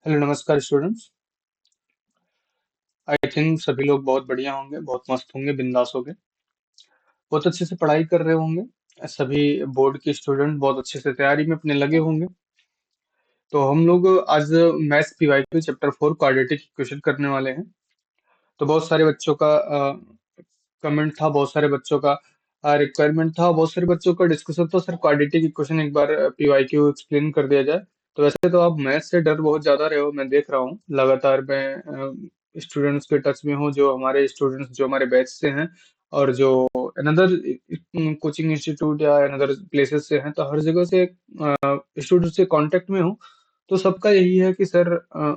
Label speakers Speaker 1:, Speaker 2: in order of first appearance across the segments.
Speaker 1: Hello नमस्कार students. I think सभी लोग बहुत बढ़िया होंगे, बहुत मस्त होंगे, बिंदास होंगे, बहुत अच्छे से पढ़ाई कर रहे होंगे। सभी बोर्ड के स्टूडेंट बहुत अच्छे से तैयारी में अपने लगे होंगे। तो हम लोग आज maths PYQ chapter 4 quadratic equation करने वाले हैं। तो बहुत सारे बच्चों का कमेंट था, बहुत सारे बच्चों का रिक्वायरमेंट था, बहुत सारे बच्चों का डिस्कशन था, सर क्वाड्रेटिक इक्वेशन एक बार पीवाईक्यू एक्सप्लेन कर दिया जाए। तो वैसे तो आप मैथ से डर बहुत ज्यादा रहे हो, मैं देख रहा हूँ। लगातार मैं स्टूडेंट्स के टच में हूँ, जो हमारे स्टूडेंट्स जो हमारे बैच से हैं और जो अनदर कोचिंग इंस्टीट्यूट या अनदर प्लेसेस से हैं, तो हर जगह से स्टूडेंट से कांटेक्ट में हूँ। तो सबका यही है कि सर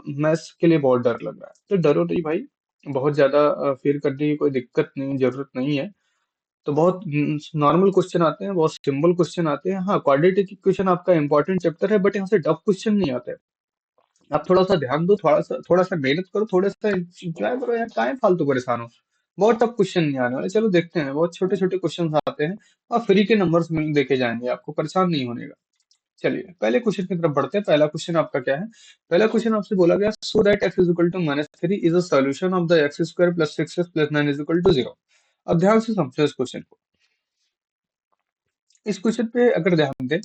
Speaker 1: मैथ्स के लिए बहुत डर लग रहा है। तो डरो नहीं भाई, बहुत ज्यादा फील करने की कोई दिक्कत नहीं, जरूरत नहीं है। तो बहुत नॉर्मल क्वेश्चन आते हैं, बहुत सिंपल क्वेश्चन आते हैं। हाँ, क्वाड्रेटिक इक्वेशन आपका इंपॉर्टेंट चैप्टर है, बट यहाँ से टफ क्वेश्चन नहीं आते। आप थोड़ा सा ध्यान दो, थोड़ा सा मेहनत करो, थोड़ा सा एंजॉय करो यार, काहे फालतू परेशान हो। बहुत टफ क्वेश्चन नहीं आने वाले, चलो देखते हैं। बहुत छोटे छोटे क्वेश्चन आते हैं और फ्री के नंबर्स मिल देके जाएंगे, आपको परेशान नहीं होने का। चलिए पहले क्वेश्चन की तरफ बढ़ते हैं। पहला क्वेश्चन आपका क्या है? पहला क्वेश्चन आपसे बोला गया, so that x is equal to -3 is a solution of the x square plus 6x plus 9 is equal to 0। अब ध्यान से समझो इस क्वेश्चन को। इस क्वेश्चन पे अगर ध्यान दें,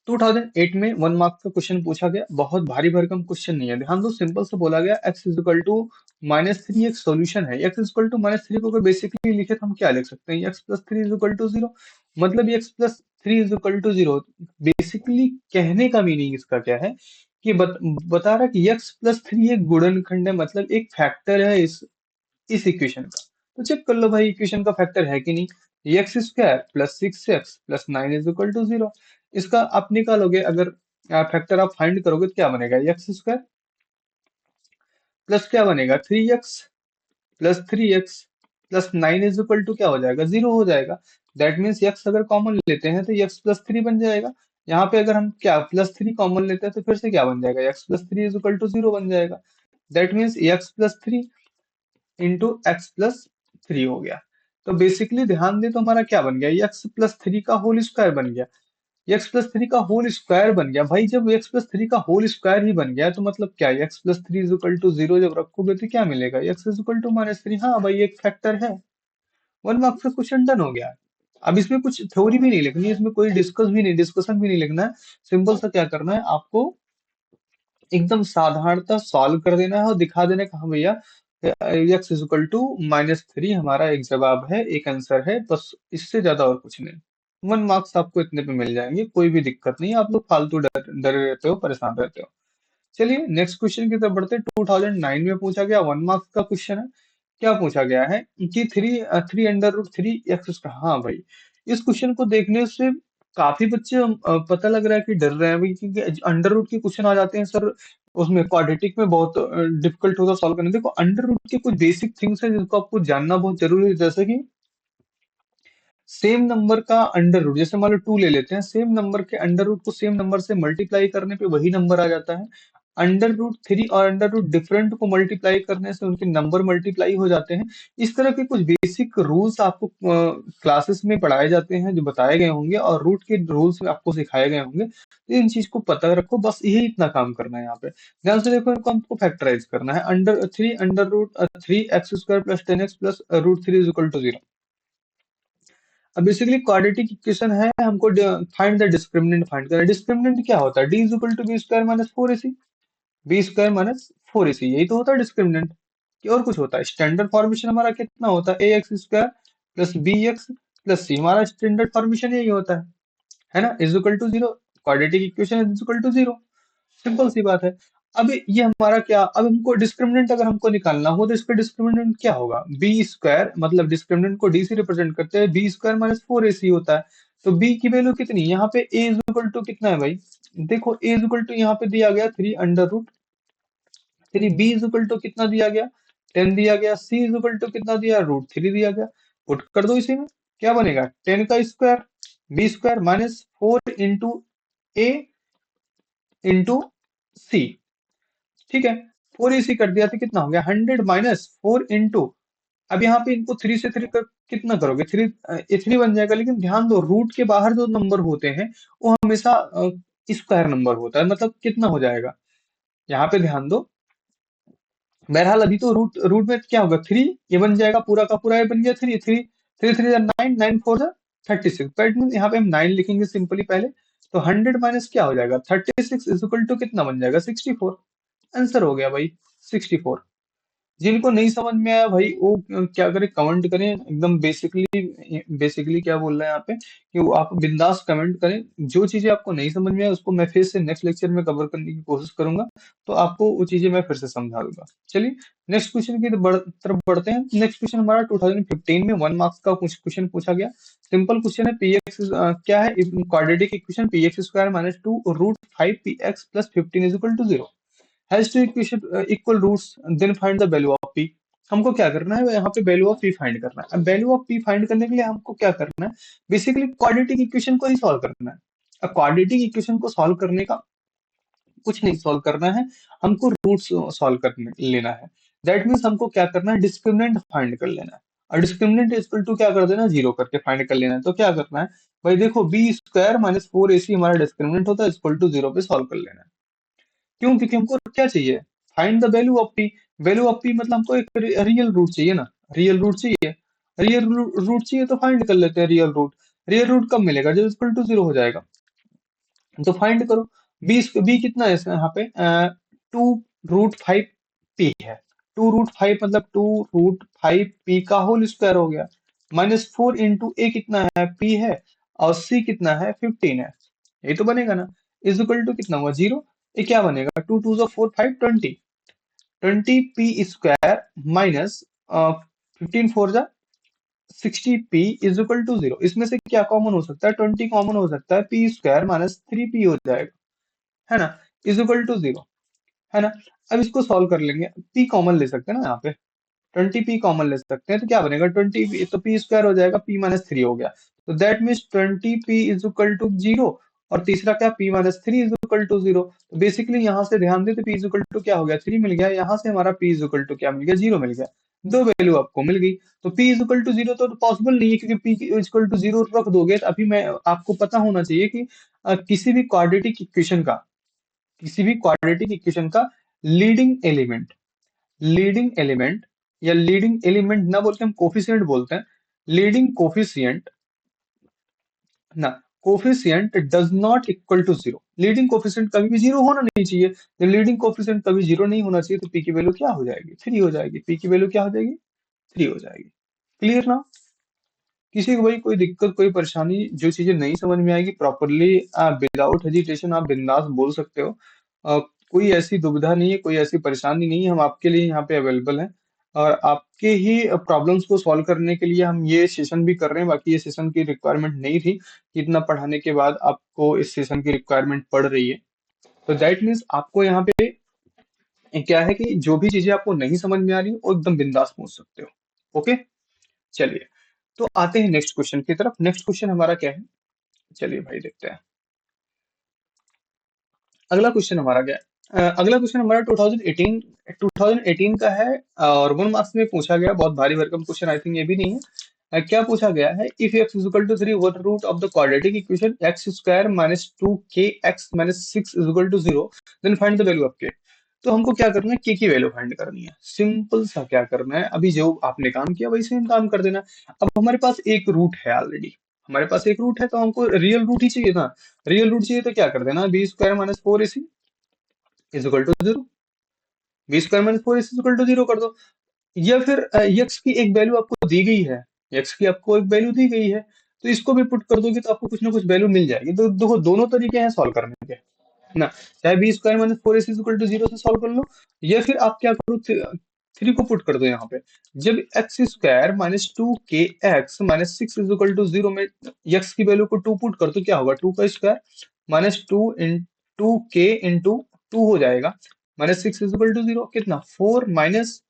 Speaker 1: 2008 में 1 मार्क का क्वेश्चन पूछा गया। बहुत भारी भरकम क्वेश्चन नहीं है, ध्यान दो। सिंपल से बोला गया x इज इक्वल टू -3 एक सॉल्यूशन है। x इज इक्वल टू -3 को अगर बेसिकली लिखे तो हम क्या लिख सकते हैं? x plus 3 is equal to 0। मतलब x plus 3 is equal to 0। Basically कहने का मीनिंग इसका क्या है कि बता रहा है कि x प्लस 3 एक गुणनखंड है, मतलब एक फैक्टर है इस इक्वेशन का। तो चेक कर लो भाई, इक्वेशन का फैक्टर है कि नहीं। X square plus 6x plus 9 is equal to 0। इसका आप निकालोगे, अगर फैक्टर आप फाइंड करोगे तो क्या बनेगा? एक्स स्क्वायर प्लस क्या बनेगा? 3x plus 3x plus 9 is equal to क्या हो जाएगा? 0 हो जाएगा। दैट मीन्स x अगर कॉमन लेते हैं तो x प्लस 3 बन जाएगा। यहाँ पे अगर हम क्या प्लस 3 कॉमन लेते हैं तो फिर से क्या बन जाएगा? x plus 3 is equal to 0 बन जाएगा। That means x plus 3 into x plus 3 हो गया। तो बेसिकली ध्यान दें तो हमारा क्या बन गया? एक्स प्लस 3 का होल स्क्वायर बन गया। एक्स प्लस 3 का होल स्क्वायर बन गया भाई। जब एक्स प्लस 3 का होल स्क्वायर ही बन गया तो मतलब क्या? X plus 3 is equal to 0 जब रखोगे तो क्या मिलेगा? X is equal to -3। हाँ भाई, एक फैक्टर है। 1 मार्क्स का क्वेश्चन डन हो गया। अब इसमें कुछ थ्योरी भी नहीं लिखनी है, इसमें कोई डिस्कशन भी नहीं लिखना है। सिंपल सा क्या करना है आपको, एकदम साधारणतः सॉल्व कर देना है और दिखा देना है कि हाँ भैया एक्स इज इक्वल टू -3 हमारा एक जवाब है, एक आंसर है, बस इससे ज्यादा और कुछ नहीं। 1 मार्क्स आपको इतने पे मिल जाएंगे, कोई भी दिक्कत नहीं है। आप लोग फालतू डरे रहते हो, परेशान रहते हो। चलिए नेक्स्ट क्वेश्चन की तरफ बढ़ते हैं। 2009 में पूछा गया 1 मार्क्स का क्वेश्चन है। क्या पूछा गया है कि three under root three x. हाँ भाई, इस क्वेश्चन को देखने से काफी बच्चे पता लग रहा है कि डर रहे हैं भाई, क्योंकि अंडर रूट के क्वेश्चन आ जाते हैं सर। उसमें क्वाड्रेटिक में बहुत डिफिकल्ट होता है सॉल्व करना। देखो, अंडर रूट के कुछ बेसिक थिंग्स हैं जिनको आपको जानना बहुत जरूरी है। जैसे कि सेम नंबर का अंडर रूट, जैसे मान लो 2 ले लेते हैं, सेम नंबर के अंडर रूट को सेम नंबर से मल्टीप्लाई करने पे वही नंबर आ जाता है। अंडर रूट 3 और अंडर रूट डिफरेंट को मल्टीप्लाई करने से उनके नंबर मल्टीप्लाई हो जाते हैं। इस तरह के कुछ बेसिक रूल्स आपको क्लासेस में पढ़ाए जाते हैं, जो बताए गए होंगे, और रूट के रूल्स आपको सिखाए गए होंगे। तो इन चीज को पता रखो, बस यही इतना काम करना है यहाँ पे। ध्यान से देखो, इनको हमको फैक्टराइज करना है। Under root 3 plus 10x plus root 3 is equal to 0। अब बेसिकली क्वाड्रेटिक इक्वेशन है, हमको फाइंड द डिस्क्रिमिनेंट फाइंड करना है। डिस्क्रिमिनेंट क्या होता है? D is equal to B square minus 4ac। B square minus 4ac, यही तो होता है डिस्क्रिमिनेंट। कि और कुछ होता है? स्टैंडर्ड फॉर्मेशन हमारा कितना होता है? A X square plus B X plus C, हमारा स्टैंडर्ड फॉर्मेशन यही होता है ना? Is equal to 0। Quadratic equation is equal to 0। Simple सी बात है। अब ये हमारा क्या, अब हमको डिस्क्रिमिनेंट अगर हमको निकालना हो तो इसका डिस्क्रिमिनेंट क्या होगा? बी स्क्वायर, मतलब डिस्क्रिमिनेंट को डी से रिप्रेजेंट करते हैं, बी स्क्वायर माइनस 4ac होता है। तो बी की वैल्यू कितनी? यहाँ पे ए इज इक्वल टू कितना है भाई? देखो, ए इज इक्वल टू यहाँ पे दिया गया 3 under root 3। B is equal to कितना दिया गया? 10 दिया गया। सी इज इक्वल टू कितना दिया? √3 दिया गया। पुट कर दो इसी में, क्या बनेगा? 10 का square B square minus 4 into A into C. ठीक है, 4ac कर दिया तो कितना हो गया? 100 माइनस 4 इंटू, अब यहाँ पे इनको 3 से 3 कर कितना करोगे? 3 3 बन जाएगा। लेकिन ध्यान दो, रूट के बाहर जो नंबर होते हैं वो हमेशा स्क्वायर नंबर होता है, मतलब कितना हो जाएगा, यहाँ पे ध्यान दो। बहरहाल अभी तो रूट रूट में क्या होगा, थ्री, ये बन जाएगा पूरा का पूरा, ये बन गया three, three three three nine, nine four 36, that mean यहाँ पे हम 9 लिखेंगे सिंपली पहले। तो 100 माइनस क्या हो जाएगा, 36 इज इक्वल टू कितना बन जाएगा, 64। आंसर हो गया भाई 64। जिनको नहीं समझ में आया भाई वो क्या करें, कमेंट करें एकदम बेसिकली। बेसिकली क्या बोल रहे हैं यहाँ पे कि वो आप बिंदास कमेंट करें, जो चीजें आपको नहीं समझ में आए उसको मैं फिर से नेक्स्ट लेक्चर में कवर करने की कोशिश करूंगा, तो आपको वो चीजें मैं फिर से समझा दूंगा। चलिए नेक्स्ट क्वेश्चन की तरफ बढ़ते हैं। नेक्स्ट क्वेश्चन हमारा 2015 में 1 मार्क्स का कुछ क्वेश्चन पूछा गया। सिंपल क्वेश्चन है, पी एक्स क्या है, quadratic equation P x square minus two root five p x plus 15 is equal to zero, has two equation equal roots, then find the value of p. हमको क्या करना है, यहाँ पे value of P find करना है। अब value of P find करने के लिए हमको क्या करना है, बेसिकली क्वाड्रेटिक इक्वेशन को ही सॉल्व करना है। अब क्वाड्रेटिक इक्वेशन को सॉल्व करने का कुछ नहीं सॉल्व करना है, हमको रूट्स सॉल्व करने लेना है। दैट मीन्स हमको क्या करना है, डिस्क्रिमिनेंट फाइंड कर लेना है। और डिस्क्रिमिनेंट इक्वल टू क्या कर देना, जीरो करके फाइंड कर लेना है। तो क्या करना है भाई, देखो B square minus four a सी हमारा डिस्क्रिमिनेंट होता है, इक्वल टू जीरो पे सॉल्व कर लेना है। क्यों, क्योंकि हमको क्या चाहिए, find the value of P. Value of P मतलब हमको एक रियल रूट चाहिए ना, रियल रूट चाहिए। रियल रूट चाहिए तो फाइंड कर लेते हैं रियल रूट। रियल रूट कब मिलेगा, जब इक्वल टू जीरो हो जाएगा। तो फाइंड करो, बी कितना है यहाँ पे, टू रूट फाइव पी है। टू रूट फाइव मतलब टू रूट फाइव पी का होल स्क्वायर हो गया, माइनस फोर इंटू ए कितना है, पी है, और सी कितना है, 15 है। ये तो बनेगा ना, इज इक्वल टू कितना हुआ, जीरो। ये क्या बनेगा, टू टू जो four five, 20, 20 p square minus 15 four जा 60 p is equal to zero. इसमें से क्या कॉमन हो सकता है, 20 कॉमन हो सकता है, पी स्क्वायर माइनस 3 पी हो जाएगा, है ना, इज इक्वल टू जीरो, है ना। अब इसको सॉल्व कर लेंगे, पी कॉमन ले सकते हैं ना यहाँ पे, 20 पी कॉमन ले सकते हैं, तो क्या बनेगा, 20 तो पी स्क्वायर हो जाएगा, पी माइनस थ्री हो गया। तो that means 20 p is equal to zero, और तीसरा क्या, p minus three is equal to zero. तो बेसिकली यहाँ से ध्यान दे तो पी इज इक्वल टू क्या हो गया, थ्री मिल गया, यहाँ से हमारा पी इज इक्वल टू क्या मिल गया, जीरो मिल गया। दो वैल्यू आपको मिल गई। तो p is equal to zero तो पॉसिबल नहीं है, क्योंकि p is equal to zero रख दोगे तो अभी मैं आपको पता होना चाहिए कि किसी भी क्वाड्रेटिक इक्वेशन का, किसी भी क्वाड्रेटिक इक्वेशन का लीडिंग एलिमेंट, लीडिंग एलिमेंट या लीडिंग एलिमेंट ना बोल के हम कोफिशिएंट बोलते हैं, लीडिंग कोफिशिएंट ना, coefficient does not equal to zero. Leading coefficient कभी भी जीरो होना नहीं चाहिए। जब लीडिंग कोफिशिएंट कभी जीरो नहीं होना चाहिए तो पी की वैल्यू क्या हो जाएगी, थ्री हो जाएगी। पी की वैल्यू क्या हो जाएगी, थ्री हो जाएगी। क्लियर ना, किसी को भाई कोई दिक्कत कोई परेशानी, जो चीजें नहीं समझ में आएगी प्रॉपरली, विदाउट हेजिटेशन आप बिंदास बोल सकते हो। अ, कोई ऐसी दुविधा नहीं है, कोई ऐसी परेशानी नहीं है, हम आपके लिए यहाँ पे अवेलेबल हैं। और आपके ही प्रॉब्लम्स को सॉल्व करने के लिए हम ये सेशन भी कर रहे हैं। बाकी ये सेशन की रिक्वायरमेंट नहीं थी कि इतना पढ़ाने के बाद आपको इस सेशन की रिक्वायरमेंट पड़ रही है। तो दैट मीन्स आपको यहाँ पे क्या है कि जो भी चीजें आपको नहीं समझ में आ रही वो एकदम बिंदास पूछ सकते हो। ओके, चलिए तो आते हैं नेक्स्ट क्वेश्चन की तरफ। नेक्स्ट क्वेश्चन हमारा क्या है, चलिए भाई देखते हैं। अगला क्वेश्चन हमारा क्या है, अगला क्वेश्चन हमारा 2018 का है, और 1 मार्क्स में पूछा गया, बहुत भारी भरकम क्वेश्चन आई थिंक ये भी नहीं है। क्या पूछा गया है, if X is equal to three, what root of the quadratic equation X square minus two के x minus six is equal to zero, then find the value of K. तो हमको क्या करना है, के की वैल्यू फाइंड करनी है। सिंपल सा क्या करना है, अभी जो आपने काम किया वही सेम काम कर देना। अब हमारे पास एक रूट है ऑलरेडी, हमारे पास एक रूट है, तो हमको रियल रूट ही चाहिए था। रियल रूट चाहिए तो क्या कर देना, b square minus four a c is equal to zero, b square minus four is equal to zero कर दो। या फिर यक्स की एक वैल्यू आपको दी गई है, यक्स की आपको एक वैल्यू दी गई है, तो इसको भी पुट कर दोगे तो आपको कुछ ना कुछ वैल्यू मिल जाएगी। तो देखो दोनों तरीके हैं सॉल्व करने के, है ना। चाहे b square minus four is equal to zero से सॉल्व कर लो, या फिर आप क्या करो, थ्री को पुट कर दो यहाँ पे। जब एक्स स्क्वायर माइनस टू के x minus six is equal to zero में एक्स की वैल्यू को टू पुट कर दो, क्या होगा, टू का square minus two in two k into two हो जाएगा, minus six is equal to zero, कितना, four minus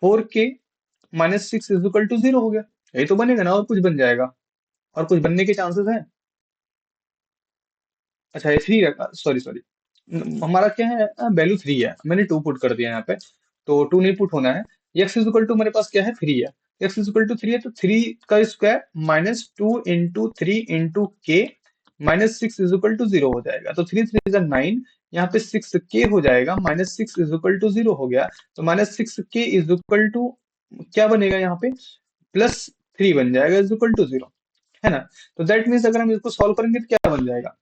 Speaker 1: four k minus six is equal to zero हो गया। यही तो बनेगा ना, और कुछ बन जाएगा, और कुछ बनने के चांसेस हैं। अच्छा ये थ्री है, सॉरी सॉरी, हमारा क्या है, वैल्यू थ्री है, मैंने टू पुट कर दिया यहाँ पे, तो टू नहीं पुट होना है। एक्स इज इक्वल टू मेरे पास क्या है, थ्री है। X is equal to three है, तो थ्री का square minus two into three into k -6 is equal to 0 हो जाएगा। तो 3 3 इज 9, यहाँ पे 6k हो जाएगा, -6 इज इक्वल टू 0 हो गया। तो -6k इज इक्वल टू क्या बनेगा यहाँ पे, +3 बन जाएगा इज इक्वल टू 0, है ना। तो दैट मीन्स अगर हम इसको सॉल्व करेंगे तो क्या बन जाएगा,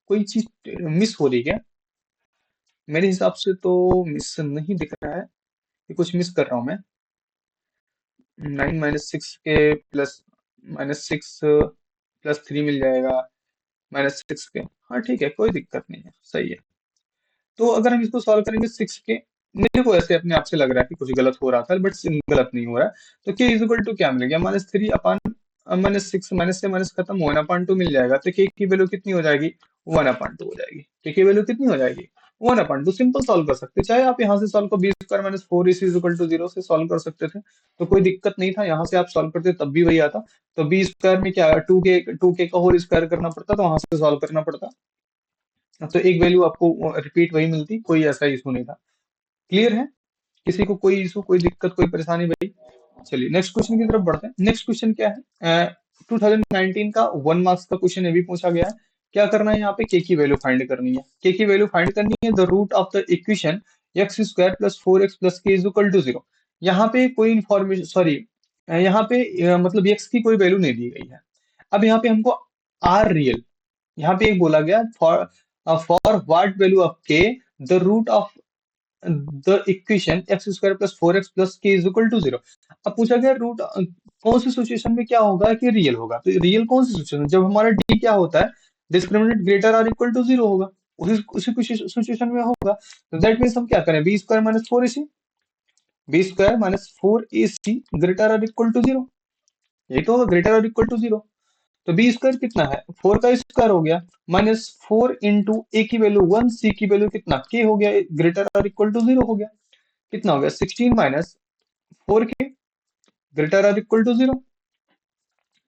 Speaker 1: कोई चीज मिस हो रही है क्या? मेरे हिसाब से तो मिस नहीं दिख रहा है, कि कुछ मिस कर रहा हूं मैं। 9 -6 के प्लस -6 +3 मिल जाएगा, -6 के, हाँ ठीक है, कोई दिक्कत नहीं है, सही है। तो अगर हम इसको सॉल्व करेंगे 6k, मेरे को ऐसे अपने आप से लग रहा है कि कुछ गलत हो रहा था, बट गलत नहीं हो रहा है। तो k इज इक्वल टू क्या मिल गया, -3 अपान -6, माइनस से माइनस खत्म, 1/2 मिल जाएगा। तो k की वैल्यू कितनी हो जाएगी, 1/2 हो जाएगी। k की वैल्यू कितनी हो जाएगी, 1/2। सिंपल सॉल्व कर सकते, चाहे आप यहाँ से सॉल्व को b² - 4ac is equal to 0 से सॉल्व कर सकते थे, तो कोई दिक्कत नहीं था। यहाँ से आप सॉल्व करते तब भी वही आता। तो b² में क्या, 2k का होल स्क्वायर करना पड़ता, तो वहां से सॉल्व करना पड़ता। तो एक वैल्यू आपको रिपीट वही मिलती, कोई ऐसा इशू नहीं था। क्लियर है, किसी को कोई इशू, कोई दिक्कत, कोई परेशानी भाई? चलिए नेक्स्ट क्वेश्चन की तरफ बढ़ते हैं। नेक्स्ट क्वेश्चन क्या है, 2019 का 1 मार्क्स का क्वेश्चन ये भी पूछा गया है। क्या करना है यहाँ पे, के की वैल्यू फाइंड करनी है। के की वैल्यू फाइंड करनी है, the root of the equation x² + 4x + k is equal to 0। यहाँ पे कोई इंफॉर्मेशन, सॉरी, यहाँ पे मतलब x की कोई वैल्यू नहीं दी गई है। अब यहाँ पे हमको आर रियल, यहाँ पे एक बोला गया, for what value of k the root of the equation x² + 4x + k is equal to 0। अब पूछा गया रूट कौन सी सिचुएशन में क्या होगा कि रियल होगा। तो रियल कौन सी सिचुएशन, जब हमारा d क्या होता है, डिस्क्रिमिनेंट ग्रेटर और इक्वल टू 0 होगा, उसी सिचुएशन में होगा। तो दैट मीन्स हम क्या करें, b² - 4ac, b² - 4ac greater और इक्वल टू 0, ये तो होगा ग्रेटर और इक्वल टू 0। तो b² कितना है, 4 का स्क्वायर हो गया, -4 इंटू a की वैल्यू 1, c की वैल्यू कितना, k हो गया, ग्रेटर और इक्वल टू 0 हो गया। कितना हो गया, 16 माइनस 4k ग्रेटर और इक्वल टू 0,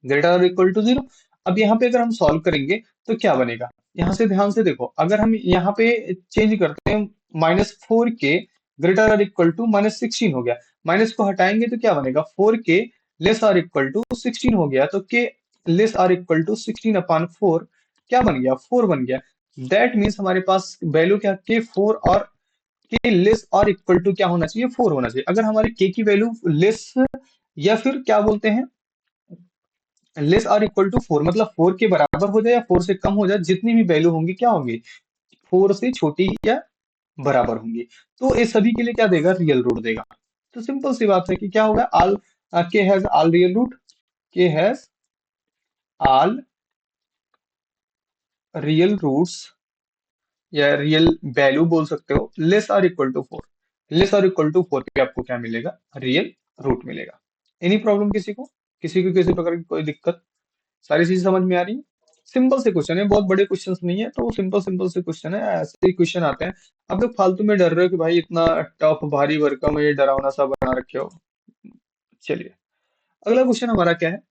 Speaker 1: ग्रेटर और इक्वल टू 0। अब यहाँ पे अगर हम सॉल्व करेंगे तो क्या बनेगा, यहाँ से ध्यान से देखो, अगर हम यहाँ पे चेंज करते हैं, -4k ग्रेटर और इक्वल टू -16 हो गया, माइनस को हटाएंगे तो क्या बनेगा, 4k लेस और इक्वल टू 16 हो गया। तो k लेस और इक्वल टू 16/4 क्या बन गया, 4 बन गया। दैट मीन्स हमारे पास वैल्यू क्या, k 4 और k लेस और इक्वल टू क्या होना चाहिए, 4 होना चाहिए। अगर हमारे k की वैल्यू लेस या फिर क्या बोलते हैं, लेस और इक्वल टू 4, मतलब 4 के बराबर हो जाए या 4 से कम हो जाए, जितनी भी वैल्यू होंगी क्या होंगी, 4 से छोटी या बराबर होंगी। तो ये सभी के लिए क्या देगा, रियल रूट देगा। तो सिंपल सी बात है कि क्या होगा, ऑल के हैज ऑल रियल रूट, के हैज ऑल रियल रूट्स, या रियल वैल्यू बोल सकते हो, लेस और इक्वल टू 4। लेस और इक्वल टू 4 पे आपको क्या मिलेगा, रियल रूट मिलेगा। एनी प्रॉब्लम किसी को किसी प्रकार की कोई दिक्कत, सारी चीजें समझ में आ रही है। सिंपल से क्वेश्चन है, बहुत बड़े क्वेश्चंस नहीं है, तो सिंपल सिंपल से क्वेश्चन है, ऐसे ही क्वेश्चन आते हैं। अब लोग फालतू में डर रहे हो कि भाई इतना टफ भारी भरकम ये डरावना सा बना रखे हो। चलिए अगला क्वेश्चन हमारा क्या है,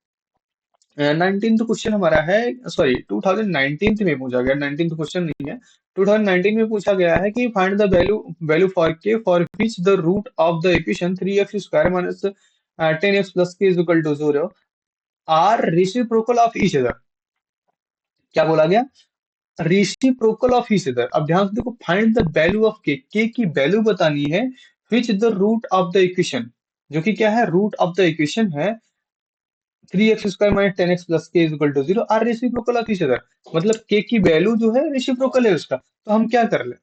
Speaker 1: 19th क्वेश्चन हमारा है, सॉरी 2019 में पूछा गया, 19th क्वेश्चन नहीं है, 2019 में पूछा गया है कि find the value value for K for which the root of the equation 3x² - 10x + k is equal to 0 are reciprocal of each other. क्या बोला गया, रेसिप्रोकल ऑफ ईच अदर। अब ध्यान से देखो, फाइंड द वैल्यू ऑफ के की value बतानी है, which the root of the equation, जो कि क्या है, रूट ऑफ द इक्वेशन है 3x² - 10x + k is equal to 0 are reciprocal of each other. मतलब के की वैल्यू जो है रेसिप्रोकल है उसका, तो हम क्या कर ले,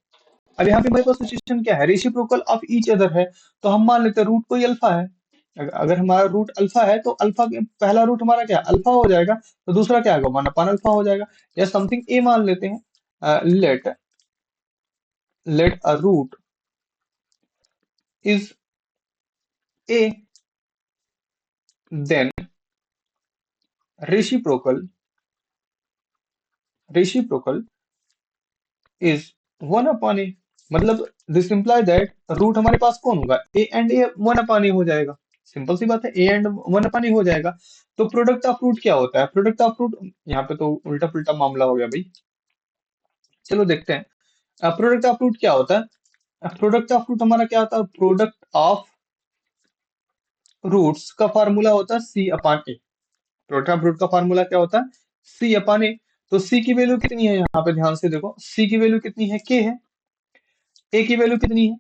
Speaker 1: अब यहाँ पे हमारे पास सिचुएशन क्या है, रेसिप्रोकल ऑफ ईच अदर है, तो हम मान लेते हैं रूट कोई अल्फा है। अगर हमारा रूट अल्फा है तो अल्फा पहला रूट हमारा क्या अल्फा हो जाएगा, तो दूसरा क्या आएगा, 1/अल्फा हो जाएगा, या समथिंग ए मान लेते हैं। Let a root is a, then reciprocal reciprocal is 1/a। मतलब दिस इंप्लाई दैट रूट हमारे पास कौन होगा, ए एंड ए 1/a हो जाएगा। सिंपल सी बात है, ए एंड 1/a हो जाएगा। तो प्रोडक्ट ऑफ रूट क्या होता है, प्रोडक्ट ऑफ रूट, यहाँ पे तो उल्टा पुल्टा मामला हो गया भाई, चलो देखते हैं। प्रोडक्ट ऑफ रूट क्या होता है, प्रोडक्ट ऑफ रूट हमारा क्या होता है, प्रोडक्ट ऑफ रूट्स का फार्मूला होता है c/a। प्रोडक्ट ऑफ रूट का फार्मूला क्या होता है, सी अपन ए। तो सी की वैल्यू कितनी है, यहाँ पे ध्यान से देखो, सी की वैल्यू कितनी है, के है। ए की वैल्यू कितनी है,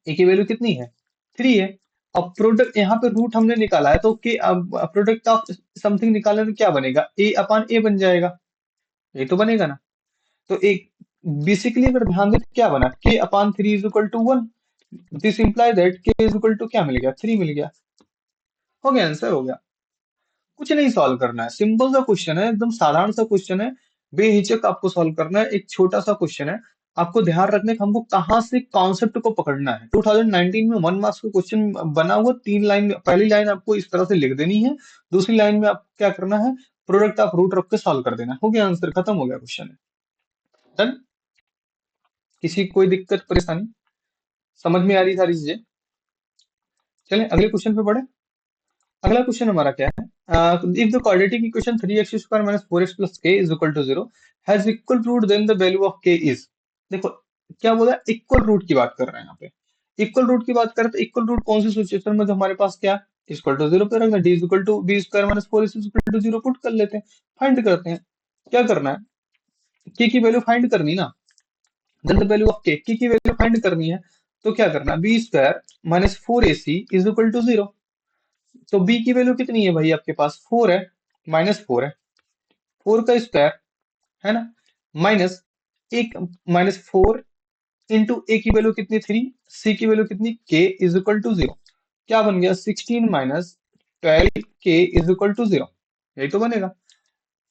Speaker 1: ए की वैल्यू कितनी है, 3 है। अब प्रोडक्ट यहाँ पे रूट हमने निकाला है, तो के प्रोडक्ट ऑफ समथिंग निकालने तो क्या बनेगा, ए अपन ए बन जाएगा, ये तो बनेगा ना। तो एक बेसिकली अगर ध्यान दें तो क्या बना, k upon 3 is equal to 1। This imply that k is equal to क्या मिल गया, 3 मिल गया। हो गया, आंसर हो गया। कुछ नहीं सॉल्व करना है, सिंपल सा क्वेश्चन है, एकदम साधारण सा क्वेश्चन है। बेहिचक आपको सॉल्व करना है, एक छोटा सा क्वेश्चन है। आपको ध्यान रखने का हमको कहाँ से कॉन्सेप्ट को पकड़ना है। 2019 में 1 मार्क्स का क्वेश्चन बना हुआ, 3 लाइन में, पहली लाइन आपको इस तरह से लिख देनी है, दूसरी लाइन में आपको क्या करना है, प्रोडक्ट ऑफ रूट रख के सॉल्व कर देना। हो गया आंसर, खत्म हो गया क्वेश्चन। डन। किसी को कोई दिक्कत परेशानी, समझ में आ रही सारी चीजें। चलें अगले क्वेश्चन पे बढ़े। अगला क्वेश्चन हमारा क्या है, if the quadratic equation 3x² minus 4x plus K is equal to 0 has equal root, then the value of के इज। देखो क्या बोला, इक्वल रूट की बात कर रहे हैं यहाँ पे। इक्वल रूट की बात करें तो इक्वल रूट कौन सी सिचुएशन में, तो हमारे पास क्या, इक्वल टू 0 पे रखना, d is equal to B square minus 4 is equal to 0 put कर लेते हैं, फाइंड करते हैं। क्या करना है, के की वैल्यू फाइंड करनी ना, देन द वैल्यू ऑफ के, की वैल्यू फाइंड करनी है। तो क्या करना, b square minus 4ac is equal to 0। तो बी की वैल्यू कितनी है भाई, आपके पास 4 है, माइनस 4 है, 4 का स्क्वायर, है ना, माइनस एक, माइनस 4 इंटू ए की वैल्यू कितनी 3, सी की वैल्यू कितनी के इज इक्वल टू 0। क्या बन गया, 16 minus 12 k is equal to 0, यही तो बनेगा।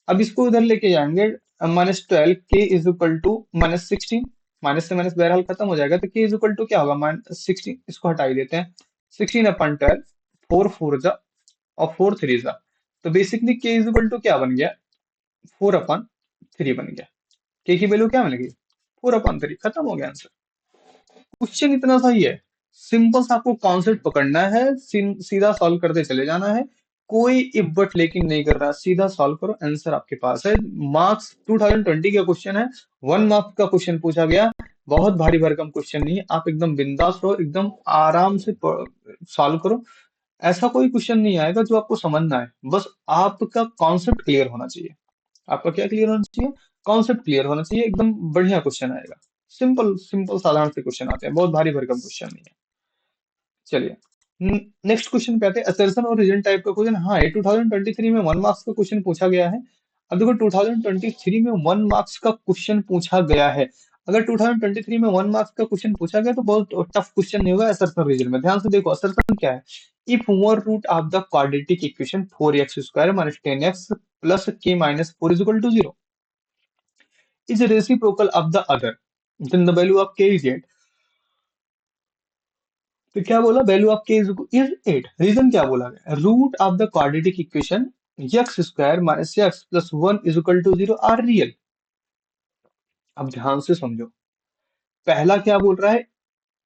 Speaker 1: अब इसको उधर लेके जाएंगे, minus 12 k is equal to minus 16, minus से माइनस बहरहाल खत्म हो जाएगा, तो के इज इक्वल टू क्या होगा, माइनस 16, इसको हटा ही देते हैं, 16 अपन 12, 4 4 जा और 4 3 जा। तो बेसिकली के इज इक्वल टू क्या बन गया, 4/3 बन गया। के की वैल्यू क्या मिल गई, 4/3, खत्म हो गया आंसर। क्वेश्चन इतना सही है, सिंपल सा आपको कॉन्सेप्ट पकड़ना है, सीधा सॉल्व करते चले जाना है, कोई इफ बट लेकिन नहीं कर रहा, सीधा सॉल्व करो, आंसर आपके पास है। मार्क्स 2020 का क्वेश्चन है, 1 मार्क्स का क्वेश्चन पूछा गया, बहुत भारी भरकम क्वेश्चन नहीं है, आप एकदम बिंदास रहो, एकदम आराम से सॉल्व करो। ऐसा कोई क्वेश्चन नहीं आएगा जो आपको समझना है, बस आपका कॉन्सेप्ट क्लियर होना चाहिए। आपका क्या क्लियर होना चाहिए, कॉन्सेप्ट क्लियर होना चाहिए, एकदम बढ़िया क्वेश्चन आएगा। सिंपल सिंपल साधारण से क्वेश्चन आते हैं, बहुत भारी भरकम क्वेश्चन नहीं है। चलिए नेक्स्ट क्वेश्चन पे आते हैं, असर्शन और रीजन टाइप का क्वेश्चन। हाँ, ये 2023 में 1 मार्क्स का क्वेश्चन पूछा गया है। अब देखो 2023 में 1 मार्क्स का क्वेश्चन पूछा गया है, अगर 2023 में 1 मार्क्स का क्वेश्चन पूछा गया तो बहुत टफ क्वेश्चन नहीं होगा असर्शन रीजन में। ध्यान से देखो, असर्शन क्या है, if one root of the quadratic equation 4x² minus 10x plus K minus 4 is equal to 0 is reciprocal of the other, then the value of k is 8। तो क्या बोला, वैल्यू ऑफ के इज 8। रीजन क्या बोला गया, root of the quadratic equation x² minus x plus 1 is equal to 0 are real. अब ध्यान से समझो, पहला क्या बोल रहा है,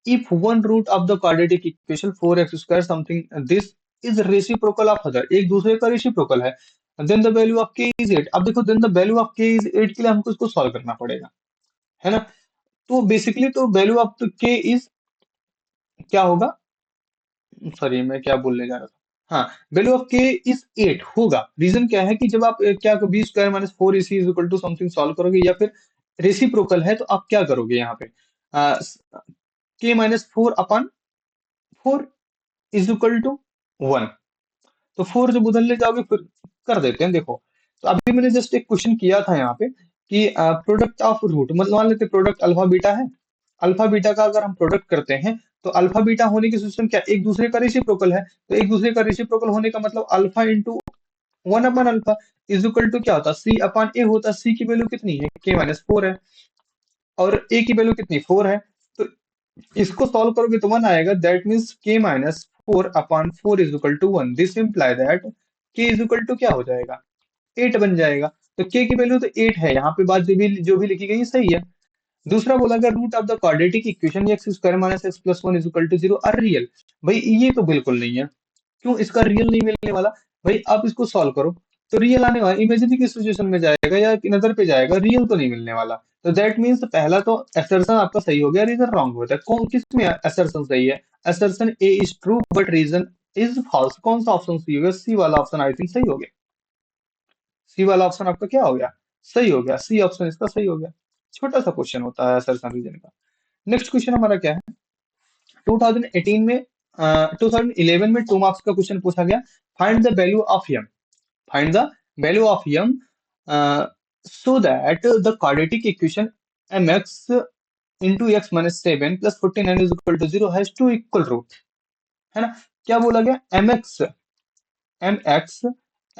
Speaker 1: if one root of the quadratic equation 4x² something this is reciprocal of other, एक दूसरे का रेसिप्रोकल है, देन द वैल्यू ऑफ के इज 8। अब देखो, देन द वैल्यू ऑफ के इज 8 के लिए हमको इसको सॉल्व करना पड़ेगा, है ना। तो बेसिकली तो वैल्यू ऑफ के इज क्या होगा, सॉरी मैं क्या बोलने जा रहा था, हाँ, वैल्यू ऑफ के इज 8 होगा। रीजन क्या है कि जब आप क्या b square minus 4ac is equal to something solve करोगे, या फिर रेसिप्रोकल है तो आप क्या करोगे यहाँ पे, के माइनस 4/4 इज इक्वल टू 1। तो 4 जब उधर ले जाओगे फिर कर देते हैं। देखो, तो अभी मैंने जस्ट एक क्वेश्चन किया था यहाँ पे कि प्रोडक्ट ऑफ रूट, मतलब मान लेते प्रोडक्ट अल्फा बीटा है, अल्फा बीटा का अगर हम प्रोडक्ट करते हैं तो अल्फा बीटा होने की सिस्टम क्या, एक दूसरे का रेसिप्रोकल है, तो एक दूसरे का रेसिप्रोकल होने का मतलब अल्फा इंटू 1/अल्फा इज इक्वल टू क्या होता, C/A होता। सी की वैल्यू कितनी है, k-4 है, और ए की वैल्यू कितनी 4 है। तो इसको सॉल्व करोगे तो 1 आएगा, that means k-4/4 is equal to 1। This imply that k is equal to क्या हो जाएगा, 8 बन जाएगा। तो k की वैल्यू तो 8 है, यहाँ पे बात जो भी लिखी गई है सही है। दूसरा बोला गया, root of the quadratic equation x² minus x plus 1 is equal to 0 are real. भाई ये तो बिल्कुल नहीं है, क्यों, इसका रियल नहीं मिलने वाला। भाई आप इसको सॉल्व करो तो रियल आने वाला, इमेजिनरी की सिचुएशन में जाएगा या नजर पे जाएगा, रियल तो नहीं मिलने वाला। तो दैट मीन्स पहला तो असर्शन आपका सही हो गया, रीजन रॉन्ग होता है। कौन किस में असर्शन सही है, assertion a is true but reason is false. कौन सा ऑप्शन सही होगा, सी वाला ऑप्शन आई थिंक सही हो गया। सी वाला ऑप्शन आपका क्या हो गया, सही हो गया, सी ऑप्शन इसका सही हो गया। छोटा सा क्वेश्चन होता है सर रीजन का। नेक्स्ट क्वेश्चन हमारा क्या है, 2018 में 2011 में 2 मार्क्स का क्वेश्चन पूछा गया, find the value of m, find the value of m so that the quadratic equation mx into x minus 7 plus 49 is equal to 0 has two equal root, है ना। क्या बोला गया, mx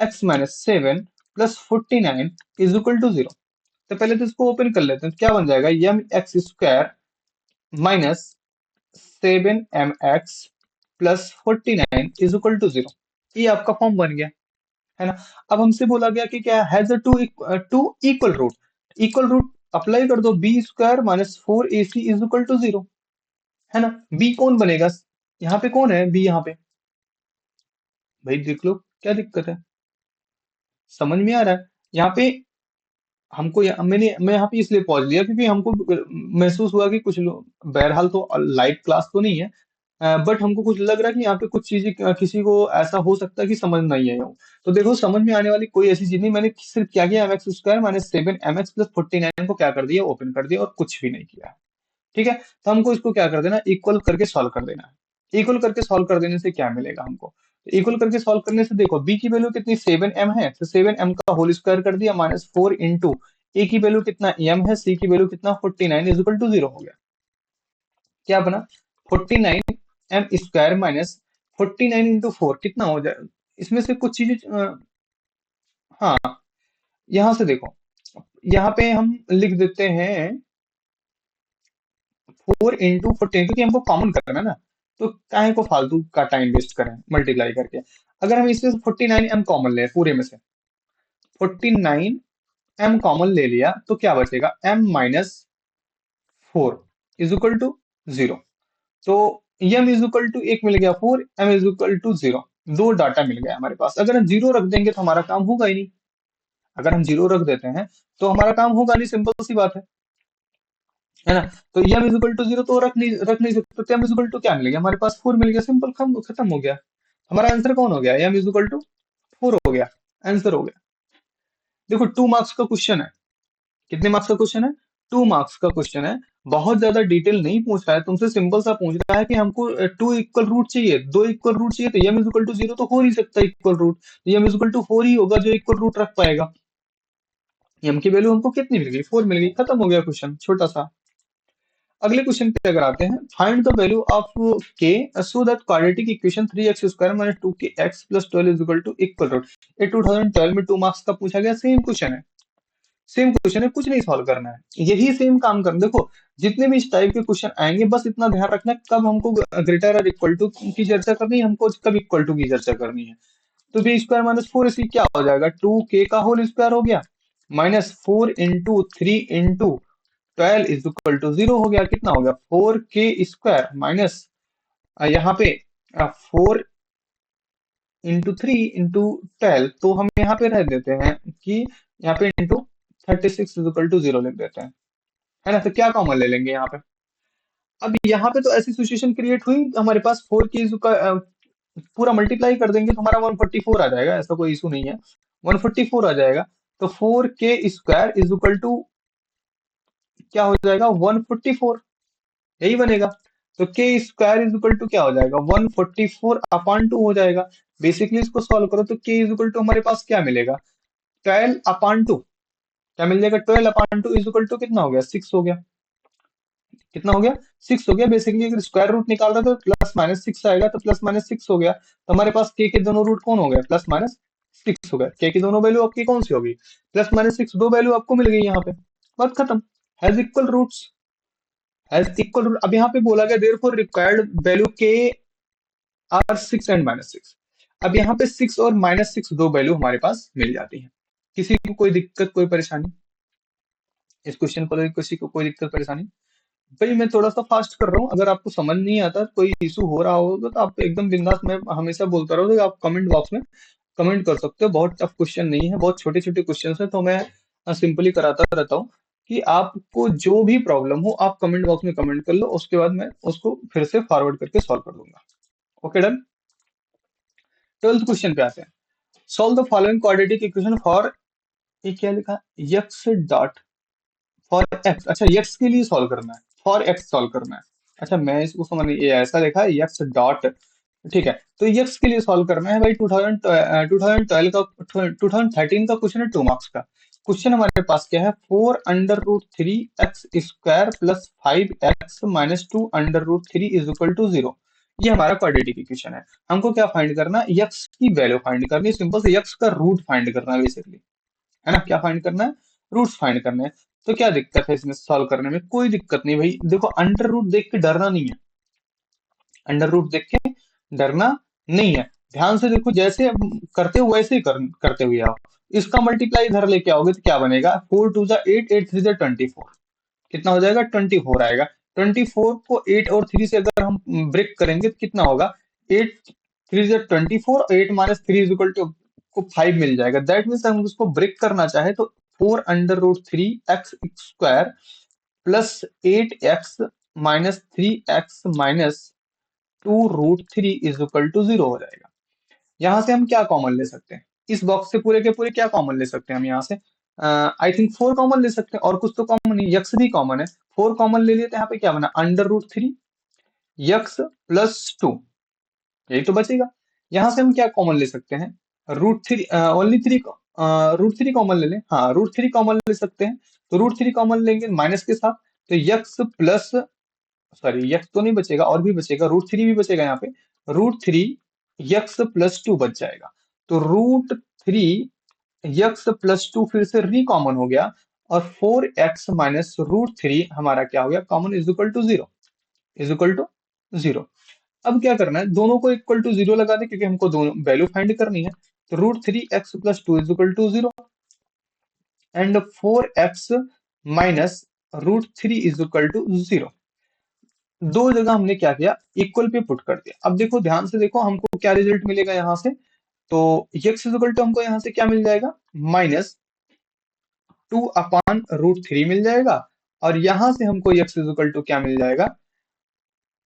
Speaker 1: x minus 7 plus 49 is equal to 0। तो पहले तो इसको open कर लेते हैं, क्या बन जाएगा, M X square minus 7mx plus 49 is equal to 0। ये आपका फॉर्म बन गया, है ना। अब हमसे बोला गया कि क्या has two equal root, equal root apply कर दो, b square minus 4ac is equal to 0, है ना। बी कौन बनेगा, यहाँ पे कौन है बी, यहाँ पे भाई देख लो क्या दिक्कत है, समझ में आ रहा है। यहाँ पे हमको मैं यहाँ पे इसलिए पॉज लिया क्योंकि हमको महसूस हुआ कि कुछ लोग, बहरहाल तो लाइव क्लास तो नहीं है, बट हमको कुछ लग रहा है कि यहाँ पे कुछ चीजें किसी को ऐसा हो सकता है कि समझ नहीं आई हो। तो देखो समझ में आने वाली कोई ऐसी चीज नहीं, मैंने सिर्फ क्या किया, m x square minus 7mx plus 49 को क्या कर दिया, ओपन कर दिया और कुछ भी नहीं किया। ठीक है, तो हमको इसको क्या कर देना, इक्वल करके सॉल्व कर देना है। इक्वल करके सॉल्व कर देने से क्या मिलेगा हमको, इक्वल करके सॉल्व करने से देखो बी की वैल्यू कितनी 7m है, तो 7m का होल स्क्वायर कर दिया माइनस 4 इंटू ए की वैल्यू कितना m है, सी की वैल्यू कितना 49 इज इक्वल टू 0 हो गया। क्या बना, 49 एम स्क्वायर माइनस 49 इंटू 4 कितना हो जाए, इसमें से कुछ चीजें हाँ, यहां से देखो, यहाँ पे हम लिख देते हैं 4 इंटू 14 क्योंकि हमको कॉमन करना है ना, तो काहे को फालतू का टाइम वेस्ट करें मल्टीप्लाई करके। अगर हम इसमें से 49m कॉमन ले पूरे में से, 49m कॉमन ले लिया तो क्या बचेगा, m minus 4 is equal to 0। तो m इज इक्वल टू एक मिल गया 4, m इज इक्वल टू 0, दो डाटा मिल गया हमारे पास। अगर हम जीरो रख देंगे तो हमारा काम होगा ही नहीं, अगर हम जीरो रख देते हैं तो हमारा काम होगा नहीं, सिंपल सी बात है ना। तो m इज इक्वल टू 0 तो रख नहीं सकते, तो m इज इक्वल टू क्या मिल गया हमारे पास, 4 मिल गया, सिंपल खत्म हो गया। हमारा आंसर कौन हो गया, m इज इक्वल टू 4 हो गया, आंसर हो गया। देखो 2 मार्क्स का क्वेश्चन है, कितने मार्क्स का क्वेश्चन है, 2 मार्क्स का क्वेश्चन है। बहुत ज्यादा डिटेल नहीं पूछ रहा है तुमसे, सिंपल सा पूछ रहा है कि हमको टू इक्वल रूट चाहिए, दो इक्वल रूट चाहिए, तो m इज इक्वल टू 0 तो हो नहीं सकता equal root, m is equal to 4 ही होगा जो इक्वल रूट रख पाएगा। m की वैल्यू हमको कितनी मिल गई, 4 मिल गई, खत्म हो गया क्वेश्चन, छोटा सा। अगले क्वेश्चन पे अगर आते हैं, find the value of k so that quadratic equation 3x square minus 2kx plus 12 is equal to equal root. ये 2012 में 2 मार्क्स का पूछा गया, सेम क्वेश्चन है, सेम क्वेश्चन है, कुछ नहीं सॉल्व करना है, यही सेम काम करना। देखो जितने भी इस टाइप के क्वेश्चन आएंगे बस इतना ध्यान रखना, कब हमको ग्रेटर और इक्वल टू की चर्चा करनी है, हमको कब इक्वल टू की चर्चा करनी है। तो बी स्क्वायर माइनस 4 इसी क्या हो जाएगा, 2k का होल स्क्वायर हो गया minus 4 into 3 into 12 is equal to 0 हो गया, कितना हो गया 4k स्क्वायर माइनस यहाँ पे 4 इंटू 3 इंटू 12, तो हम यहाँ पे रह देते हैं कि यहाँ पे इंटू 36 इज इक्वल टू 0 लिख देते हैं, है ना। तो क्या कॉमन ले लेंगे यहाँ पे, अब यहाँ पे तो ऐसी सिचुएशन क्रिएट हुई हमारे पास 4k का पूरा मल्टीप्लाई कर देंगे तो हमारा 144 आ जाएगा, ऐसा कोई इशू नहीं है, 144 आ जाएगा। तो 4k square is equal to क्या हो जाएगा 144, यही बनेगा। तो के स्क्वायर इज इक्वल टू क्या हो जाएगा 144 अपॉन 2 हो जाएगा। बेसिकली इसको सॉल्व करो तो के इज इक्वल टू हमारे पास क्या मिलेगा 12 अपॉन 2, क्या मिल जाएगा 12 अपॉन 2 इज इक्वल टू कितना हो गया 6 हो गया, कितना हो गया 6 हो गया। बेसिकली अगर स्क्वायर रूट निकाल रहा तो प्लस माइनस 6 आएगा, तो प्लस माइनस 6 हो गया, तो हमारे पास के दोनों रूट कौन हो गया प्लस माइनस 6 हो गया। के की दोनों वैल्यू आपकी कौन सी होगी, प्लस माइनस 6, दो वैल्यू आपको मिल गई यहाँ पे, बात खत्म। Has equal roots, has equal root. अब यहाँ पे बोला गया therefore required value k are 6 and minus 6। अब यहाँ पे 6 और माइनस 6 दो वैल्यू हमारे पास मिल जाती है। किसी को कोई दिक्कत कोई परेशानी इस क्वेश्चन को, किसी को कोई दिक्कत परेशानी। भाई मैं थोड़ा सा फास्ट कर रहा हूँ, अगर आपको समझ नहीं आता कोई इशू हो रहा होगा तो आप एकदम बिंदास, मैं हमेशा बोलता रहूँ, आप कमेंट बॉक्स में कमेंट कर सकते हो। बहुत टफ क्वेश्चन नहीं है, बहुत छोटे छोटे क्वेश्चन है, तो मैं सिंपली कराता रहता हूँ कि आपको जो भी प्रॉब्लम हो आप कमेंट बॉक्स में कमेंट कर लो, उसके बाद मैं उसको फिर से फॉरवर्ड करके सॉल्व कर दूंगा। Okay done. 12th क्वेश्चन पे आते हैं, solve the following quadratic equation for ये क्या लिखा, यक्स डॉट फॉर एक्स, अच्छा यक्स के लिए सॉल्व करना है, फॉर एक्स सॉल्व करना है। अच्छा मैं इसको समझ नहीं, ये ऐसा लिखा है यक्स डॉट, ठीक है। तो यक्स के लिए सॉल्व करना है भाई, 2012 का 2013 का क्वेश्चन है, 2 मार्क्स का क्वेश्चन। हमारे पास क्या है, 4√3 x² plus 5x-2 √3 is equal to 0। ये हमारा क्वाड्रेटिक इक्वेशन है। हमको क्या फाइंड करना है, यक्स की वैल्यू फाइंड करनी है, सिंपल से यक्स का रूट फाइंड करना है बेसिकली, है ना। क्या फाइंड करना है, रूट्स फाइंड करने हैं। तो क्या दिक्कत है इसमें सॉल्व करने में, कोई दिक्कत नहीं भाई। देखो अंडर रूट देख के डरना नहीं है, अंडर रूट देख के डरना नहीं है। ध्यान से देखो, जैसे अब करते हो वैसे ही करते हुए आओ। इसका मल्टीप्लाई इधर लेके आओगे तो क्या बनेगा, 4 2 8, 8 3 24, कितना हो जाएगा, 24 आएगा। 24 को 8 और 3 से अगर हम ब्रेक करेंगे तो कितना होगा, 8 3 24, 8 - 3 को 5 मिल जाएगा। दैट मीन्स हम उसको ब्रेक करना चाहे तो 4√3 x² plus 8x - 3x - 2 √3 is equal to 0 हो जाएगा। यहाँ से हम क्या कॉमन ले सकते हैं, इस बॉक्स से पूरे के पूरे क्या कॉमन ले सकते हैं हम यहाँ से, आई थिंक 4 कॉमन ले सकते हैं, और कुछ तो कॉमन नहीं, यक्स भी कॉमन है। 4 कॉमन ले लिए तो यहाँ पे क्या बना, √3 यक्स प्लस 2, यही तो बचेगा। यहाँ से हम क्या कॉमन ले सकते हैं, √3, ओनली 3, √3 कॉमन ले लें, हाँ √3 कॉमन ले सकते हैं। तो √3 कॉमन लेंगे माइनस के साथ, तो यक्स प्लस, सॉरी यक्स तो नहीं बचेगा, और भी बचेगा, √3 भी बचेगा यहाँ पे, √3 यक्स प्लस 2 बच जाएगा। तो √3 यक्स प्लस 2 फिर से री कॉमन हो गया, और 4x - √3 हमारा क्या हो गया, common is equal to 0, is equal to 0। अब क्या करना है, दोनों को इक्वल टू 0 लगा दे, क्योंकि हमको दोनों वैल्यू फाइंड करनी है। तो √3x+2 is equal to 0, and 4x - √3 is equal to 0। दो जगह हमने क्या किया, इक्वल पे पुट कर दिया। अब देखो ध्यान से देखो, हमको क्या रिजल्ट मिलेगा यहाँ से, तो x इज इक्वल टू हमको यहाँ से क्या मिल जाएगा, -2/√3 मिल जाएगा, और यहां से हमको x इज इक्वल टू क्या मिल जाएगा,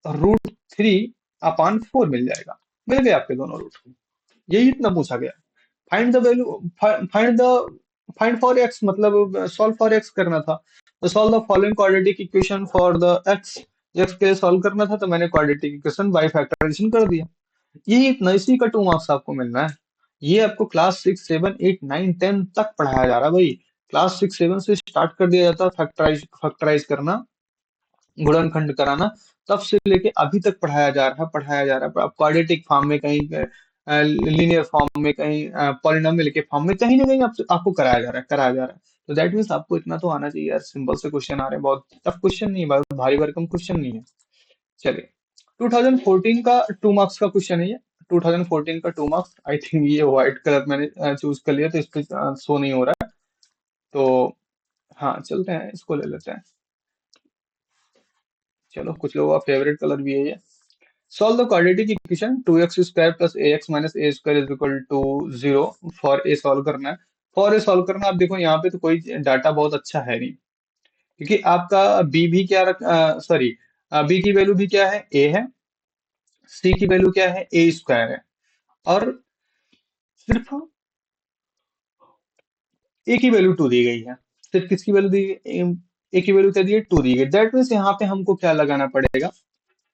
Speaker 1: √3/4 मिल जाएगा। मिल गए आपके दोनों रूट, यही इतना पूछा गया। Find the value, find the, find for x, मतलब सॉल्व फॉर एक्स करना था। तो solve the following quadratic equation for the x, x के लिए सॉल्व करना था, तो मैंने क्वाड्रेटिक इक्वेशन बाई फैक्टराइजेशन कर दिया। यही इतना, इसी का 2 मार्क्स आपको मिलना है। ये आपको क्लास 6 7 8 9 10 तक पढ़ाया जा रहा है भाई। क्लास 6 7 से स्टार्ट कर दिया जाता है फैक्टराइज करना, गुणनखंड कराना, तब से लेके अभी तक पढ़ाया जा रहा है, पढ़ाया जा रहा है। अब क्वाड्रेटिक फॉर्म में कहीं, लीनियर फॉर्म में कहीं, पॉलिनोमियल के फॉर्म में, कहीं ना कहीं आपको कराया जा रहा है, कराया जा रहा है। तो दैट मीन्स आपको इतना तो आना चाहिए यार, सिंपल से क्वेश्चन आ रहे हैं, बहुत टफ क्वेश्चन नहीं है, बहुत भारी भरकम क्वेश्चन नहीं है। चलिए, 2014 का 2 मार्क्स का क्वेश्चन है ये। 2014 का 2 मार्क्स, आई थिंक ये व्हाइट कलर मैंने चूज कर लिया, तो इस पे शो नहीं हो रहा है। तो हाँ चलते हैं, इसको ले लेते हैं। चलो, कुछ लोगों का फेवरेट कलर भी है ये। Solve the quadratic equation 2x² plus ax minus a square is equal to 0 for a solve करना है। फॉर ए सॉल्व करना, आप देखो यहाँ पे तो कोई डाटा बहुत अच्छा है नहीं, क्योंकि आपका b भी क्या रख, सॉरी, b की वैल्यू भी क्या है, a है, c की वैल्यू क्या है, a² है, और सिर्फ a की वैल्यू 2 दी गई है। सिर्फ किसकी वैल्यू दी गई, a की वैल्यू क्या दी है, 2 दी गई। दैट मीन्स यहाँ पे हमको क्या लगाना पड़ेगा,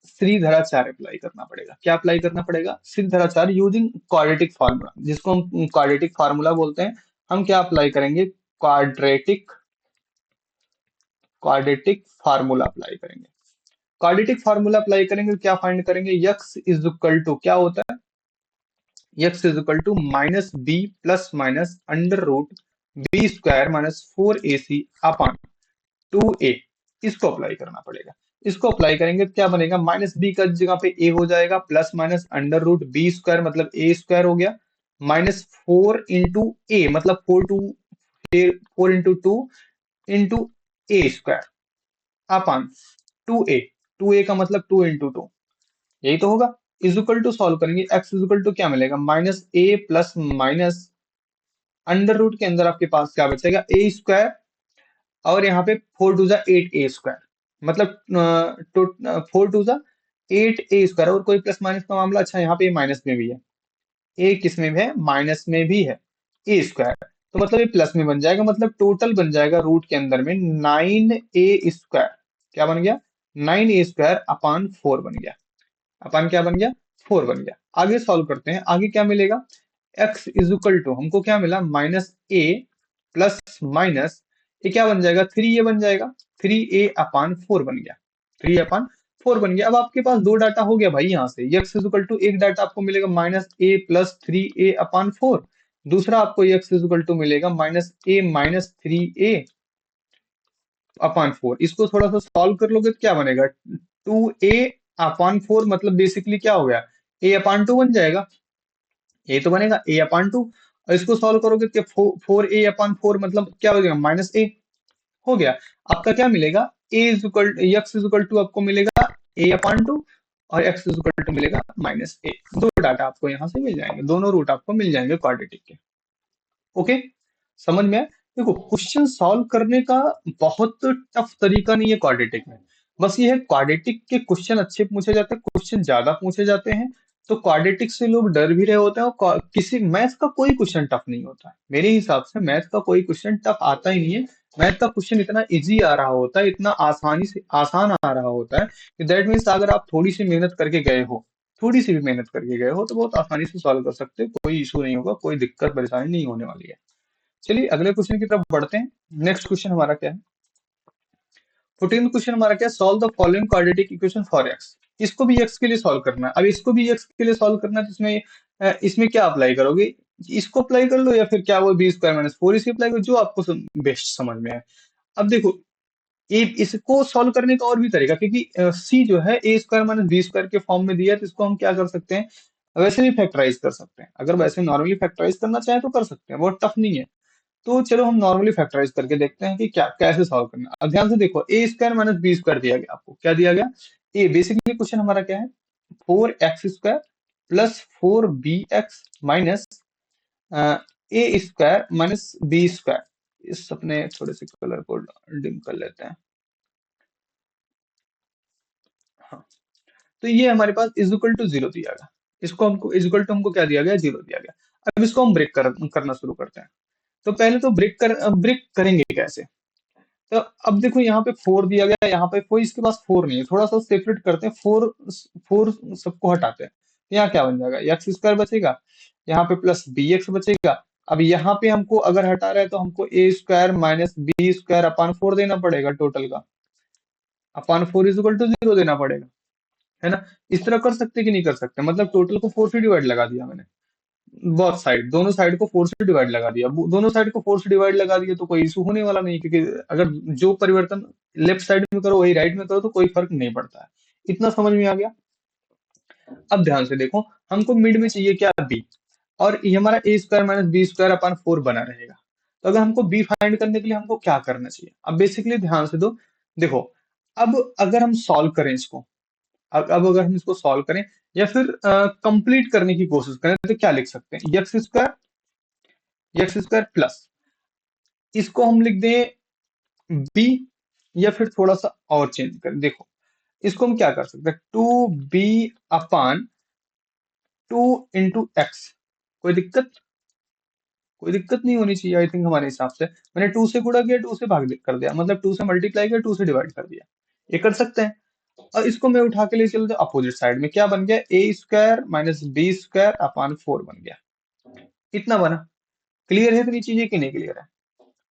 Speaker 1: श्रीधराचार्य अप्लाई करना पड़ेगा। क्या अप्लाई करना पड़ेगा, श्रीधराचार्य यूजिंग क्वाड्रेटिक फार्मूला, जिसको हम क्वाड्रेटिक फार्मूला बोलते हैं। हम क्या अप्लाई करेंगे, क्वाड्रेटिक क्वाड्रेटिक फार्मूला अप्लाई करेंगे। क्वाड्रेटिक फार्मूला अप्लाई करेंगे तो क्या फाइंड करेंगे, यक्स इज इक्वल टू क्या होता है, x is equal to -b plus minus √b² - 4ac upon 2a। इसको अप्लाई करना पड़ेगा। इसको अप्लाई करेंगे तो क्या बनेगा, -b का जगह पे a हो जाएगा, प्लस माइनस √b² मतलब a² हो गया, -4 × a मतलब 4 × 2 अपॉन 2a, 2a का मतलब 2 × 2, यही तो होगा। इज इक्वल टू सॉल्व करेंगे, x इज इक्वल टू क्या मिलेगा, -a plus minus under root के अंदर आपके पास क्या बचेगा, a², और यहाँ पे 4 2 8 a², मतलब 4 2 8 a², और कोई प्लस माइनस का मामला, अच्छा यहाँ पे माइनस में भी है, ए किस में भी है, माइनस में भी है, a²। तो मतलब ये प्लस में बन जाएगा, मतलब टोटल बन जाएगा रूट के अंदर में 9a²। क्या बन गया? 9a² अपान 4 बन गया। अपान क्या बन गया? 4 बन गया। आगे सॉल्व करते हैं, आगे क्या मिलेगा? x इज इक्वल टू, हमको क्या मिला? -a प्लस माइनस ये क्या बन जाएगा? 3a बन जाएगा। 3a अपान 4 बन गया। 3 अपान 4 बन गया। अब आपके पास दो डाटा हो गया भाई। यहाँ से x इज इक्वल टू एक डाटा आपको मिलेगा -a प्लस 3a अपान 4, दूसरा आपको x इज इक्वल टू मिलेगा -a माइनस 3a अपान 4। इसको थोड़ा सा सॉल्व कर लोगे तो क्या बनेगा? 2a अपान 4 मतलब बेसिकली क्या हो गया? a अपान 2 बन जाएगा। ए तो बनेगा a अपान 2, और इसको सॉल्व करोगे तो 4a अपान 4 मतलब क्या हो जाएगा? -a हो गया। आपका क्या मिलेगा? x इज इक्वल टू आपको मिलेगा a अपान 2, और x इज इक्वल टू मिलेगा -a। दो डाटा आपको यहाँ से मिल जाएंगे, दोनों रूट आपको मिल जाएंगे क्वाड्रेटिक के। ओके, समझ में आया? देखो, क्वेश्चन सॉल्व करने का बहुत टफ तरीका नहीं है क्वाड्रेटिक में। बस ये है, क्वाड्रेटिक के क्वेश्चन अच्छे पूछे जाते हैं, क्वेश्चन ज्यादा पूछे जाते हैं, तो क्वाड्रेटिक से लोग डर भी रहे होते हैं। और किसी मैथ का कोई क्वेश्चन टफ नहीं होता है मेरे हिसाब से। मैथ का कोई क्वेश्चन टफ आता ही नहीं है। मैथ का क्वेश्चन इतना इजी आ रहा होता है, इतना आसानी से आसान आ रहा होता है कि दैट मीन्स अगर आप थोड़ी सी मेहनत करके गए हो, थोड़ी सी भी मेहनत करके गए हो, तो बहुत आसानी से सॉल्व कर सकते हो। कोई इशू नहीं होगा, कोई दिक्कत परेशानी नहीं होने वाली है। चलिए अगले क्वेश्चन की तरफ बढ़ते हैं। नेक्स्ट क्वेश्चन हमारा क्या है? 14th क्वेश्चन हमारा क्या है? Solve the following quadratic equation for x. इसको भी एक्स के लिए सॉल्व करना है। अब इसको भी एक्स के लिए सॉल्व करना है, तो इसमें इसमें क्या अप्लाई करोगे? इसको अप्लाई कर लो, या फिर क्या वो b² - 4 इसे अप्लाई करो, जो आपको बेस्ट समझ में है। अब देखो, ये इसको सॉल्व करने का और भी तरीका, क्योंकि सी जो है a² - b² के फॉर्म में दिया है, तो इसको हम क्या कर सकते हैं? वैसे भी फैक्टराइज कर सकते हैं। अगर वैसे नॉर्मली फैक्टराइज करना चाहे तो कर सकते हैं, बहुत टफ नहीं है। तो चलो हम नॉर्मली फैक्टराइज करके देखते हैं कि क्या कैसे सॉल्व करना है। अब ध्यान से देखो, a² - b² दिया गया आपको। क्या दिया गया? ए बेसिकली क्वेश्चन हमारा क्या है? 4x² plus 4bx minus a² - b²। इस अपने थोड़े से कलर को डिम कर लेते हैं। हाँ, तो ये हमारे पास इज इक्वल टू 0 दिया गया। इसको हमको इज इक्वल टू हमको क्या दिया गया? 0 दिया गया। अब इसको हम करना शुरू करते हैं। तो पहले तो ब्रेक करेंगे कैसे? तो अब देखो, यहाँ पे 4 दिया गया है, यहाँ पे कोई इसके पास 4 नहीं है। थोड़ा सा सेपरेट करते हैं, 4 सबको हटाते हैं। तो यहाँ क्या बन जाएगा? x² बचेगा, यहाँ पे प्लस bx बचेगा। अब यहाँ पे हमको अगर हटा रहे हैं, तो हमको a² माइनस b² अपान 4 देना पड़ेगा टोटल का। अपान 4 इज इक्वल टू 0 देना पड़ेगा, है ना? इस तरह कर सकते कि नहीं कर सकते? मतलब टोटल को 4 से डिवाइड लगा दिया मैंने। बहुत साइड, दोनों साइड को 4 से डिवाइड लगा दिया। दोनों साइड को 4 से डिवाइड लगा दिया तो कोई इशू होने वाला नहीं, क्योंकि अगर जो परिवर्तन लेफ्ट साइड में करो वही राइट में करो तो कोई फर्क नहीं पड़ता है। इतना समझ में आ गया? अब ध्यान से देखो, हमको मिड में चाहिए क्या? बी। और ये हमारा a² - b² अपान 4 बना रहेगा। तो अगर हमको बी फाइंड करने के लिए हमको क्या करना चाहिए? अब बेसिकली ध्यान से दो, देखो, अब अगर हम सॉल्व करें इसको, अब अगर हम इसको सॉल्व करें या फिर कंप्लीट करने की कोशिश करें, तो क्या लिख सकते हैं? एक्स स्क्वायर प्लस, इसको हम लिख दें बी, या फिर थोड़ा सा और चेंज करें। देखो, इसको हम क्या कर सकते हैं? 2b/2 × x। कोई दिक्कत? कोई दिक्कत नहीं होनी चाहिए आई थिंक हमारे हिसाब से। मैंने 2 से गुणा किया, 2 से भाग कर दिया, मतलब 2 से मल्टीप्लाई किया, 2 से डिवाइड कर दिया। ये कर सकते हैं। और इसको मैं उठा के ले चलते अपोजिट साइड में। क्या बन गया? a² - b² अपान 4 बन गया। इतना बना। क्लियर है इतनी चीजें कि नहीं क्लियर है?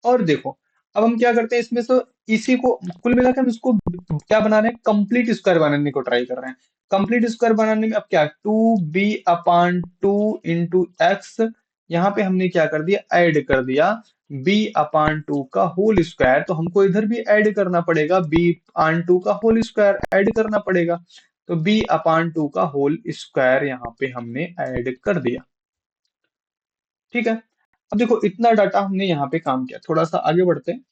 Speaker 1: और देखो, अब हम क्या करते हैं इसमें से, इसी को कुल मिलाकर हम इसको क्या बना रहे हैं? कंप्लीट स्क्वायर बनाने को ट्राई कर रहे हैं। कंप्लीट स्क्वायर बनाने में अब क्या? 2b/2 × x, यहाँ पे हमने क्या कर दिया? ऐड कर दिया b/2 का होल स्क्वायर। तो हमको इधर भी ऐड करना पड़ेगा, b/2 का होल स्क्वायर ऐड करना पड़ेगा। तो b/2 का होल स्क्वायर यहाँ पे हमने ऐड कर दिया। ठीक है। अब देखो, इतना डाटा हमने यहाँ पे काम किया। थोड़ा सा आगे बढ़ते हैं।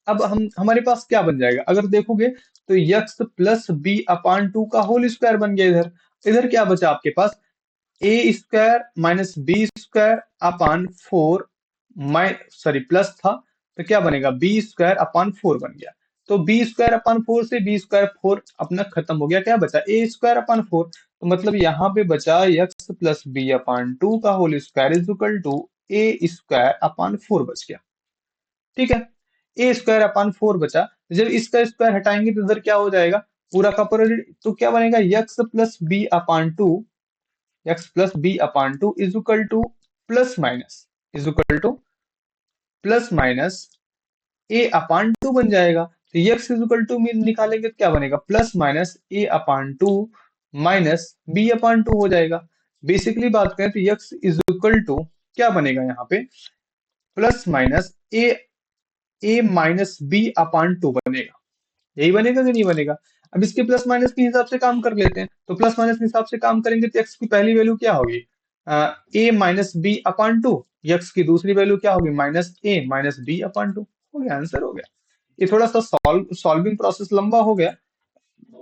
Speaker 1: अब हम हमारे पास क्या बन जाएगा? अगर देखोगे तो x + b/2 का होल स्क्वायर बन गया। इधर इधर क्या बचा आपके पास? a² - b² अपान 4, सॉरी प्लस था, तो क्या बनेगा? b² अपान 4 बन गया। तो b² अपान 4 से b² 4 अपना खत्म हो गया। क्या बचा? a² अपान 4। तो मतलब यहाँ पे बचा x + b/2 का whole square is equal to a square upon 4 बच गया। ठीक है, ए स्क्वायर अपान 4 बचा। जब इसका स्क्वायर हटाएंगे तो इधर क्या हो जाएगा, पूरा का पूरा, तो क्या बनेगा, x plus b upon two, x plus b upon two is equal to plus minus, is equal to plus minus A upon two बन जाएगा। तो एक्स इज इक्वल टू में निकालेंगे तो क्या बनेगा, प्लस माइनस ए upon two minus B upon two हो जाएगा। बेसिकली बात करें तो एक्स इज इक्वल टू क्या बनेगा यहाँ पे, plus minus A minus B upon to बनेगा। यही बनेगा कि नहीं बनेगा। अब इसके प्लस माइनस के हिसाब से काम कर लेते हैं, तो प्लस माइनस के हिसाब से काम करेंगे तो एक्स की पहली वैल्यू क्या होगी, A minus B upon two, X की दूसरी वैल्यू क्या होगी, minus A minus B upon two. हो गया, आंसर हो गया। ये थोड़ा सा सॉल्विंग प्रोसेस लंबा हो गया।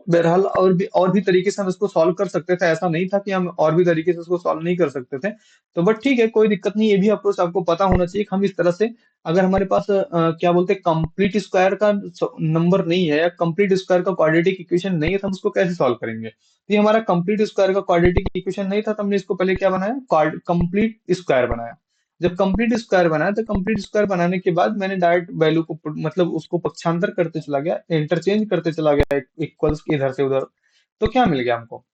Speaker 1: बहरहाल और भी तरीके से हम इसको सॉल्व कर सकते थे, ऐसा नहीं था कि हम और भी तरीके से इसको सॉल्व नहीं कर सकते थे। तो बट ठीक है, कोई दिक्कत नहीं, ये भी अप्रोच आपको पता होना चाहिए कि हम इस तरह से, अगर हमारे पास क्या बोलते हैं, कंप्लीट स्क्वायर का नंबर नहीं है या कंप्लीट स्क्वायर का क्वाड्रेटिक इक्वेशन नहीं है, तो हम इसको कैसे सॉल्व करेंगे। तो ये हमारा कंप्लीट स्क्वायर का क्वाड्रेटिक इक्वेशन नहीं था, तो हमने इसको पहले क्या बनाया, कंप्लीट स्क्वायर बनाया। जब कंप्लीट स्क्वायर बनाया तो कंप्लीट स्क्वायर बनाने के बाद मैंने डायरेक्ट वैल्यू को मतलब उसको पक्षांतर करते चला गया, इंटरचेंज करते चला गया इक्वल्स के इधर से उधर। तो क्या मिल गया हमको,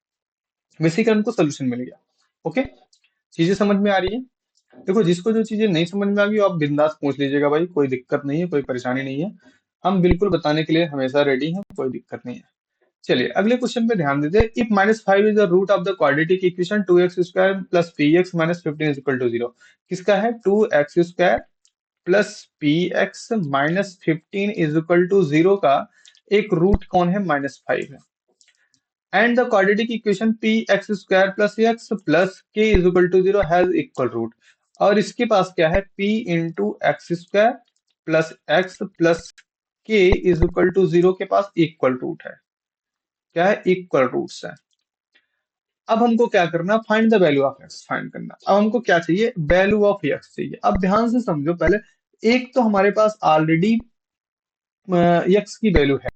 Speaker 1: बेसिकली हमको सोल्यूशन मिल गया। ओके, चीजें समझ में आ रही है। देखो, जिसको जो चीजें नहीं समझ में आ गई आप बिंदास पूछ लीजिएगा भाई, कोई दिक्कत नहीं है, कोई परेशानी नहीं है। हम बिल्कुल बताने के लिए हमेशा रेडी हैं, कोई दिक्कत नहीं है। चलिए अगले क्वेश्चन पे ध्यान दीजिए। If -5 is the root of the quadratic equation 2x square plus P X minus 15 is equal to 0। किसका है, 2x square plus P X minus 15 is equal to 0 का एक रूट कौन है, -5 है। And the quadratic equation P x square plus K is equal to 0 has equal root. और इसके पास क्या है, p into X square plus X plus K is equal to 0 के पास इक्वल रूट है। क्या है, इक्वल रूट्स है। अब हमको क्या करना, find the value of x find करना। अब हमको क्या चाहिए, वैल्यू ऑफ एक्स चाहिए। अब ध्यान से समझो, पहले एक तो हमारे पास ऑलरेडी एक्स की वैल्यू है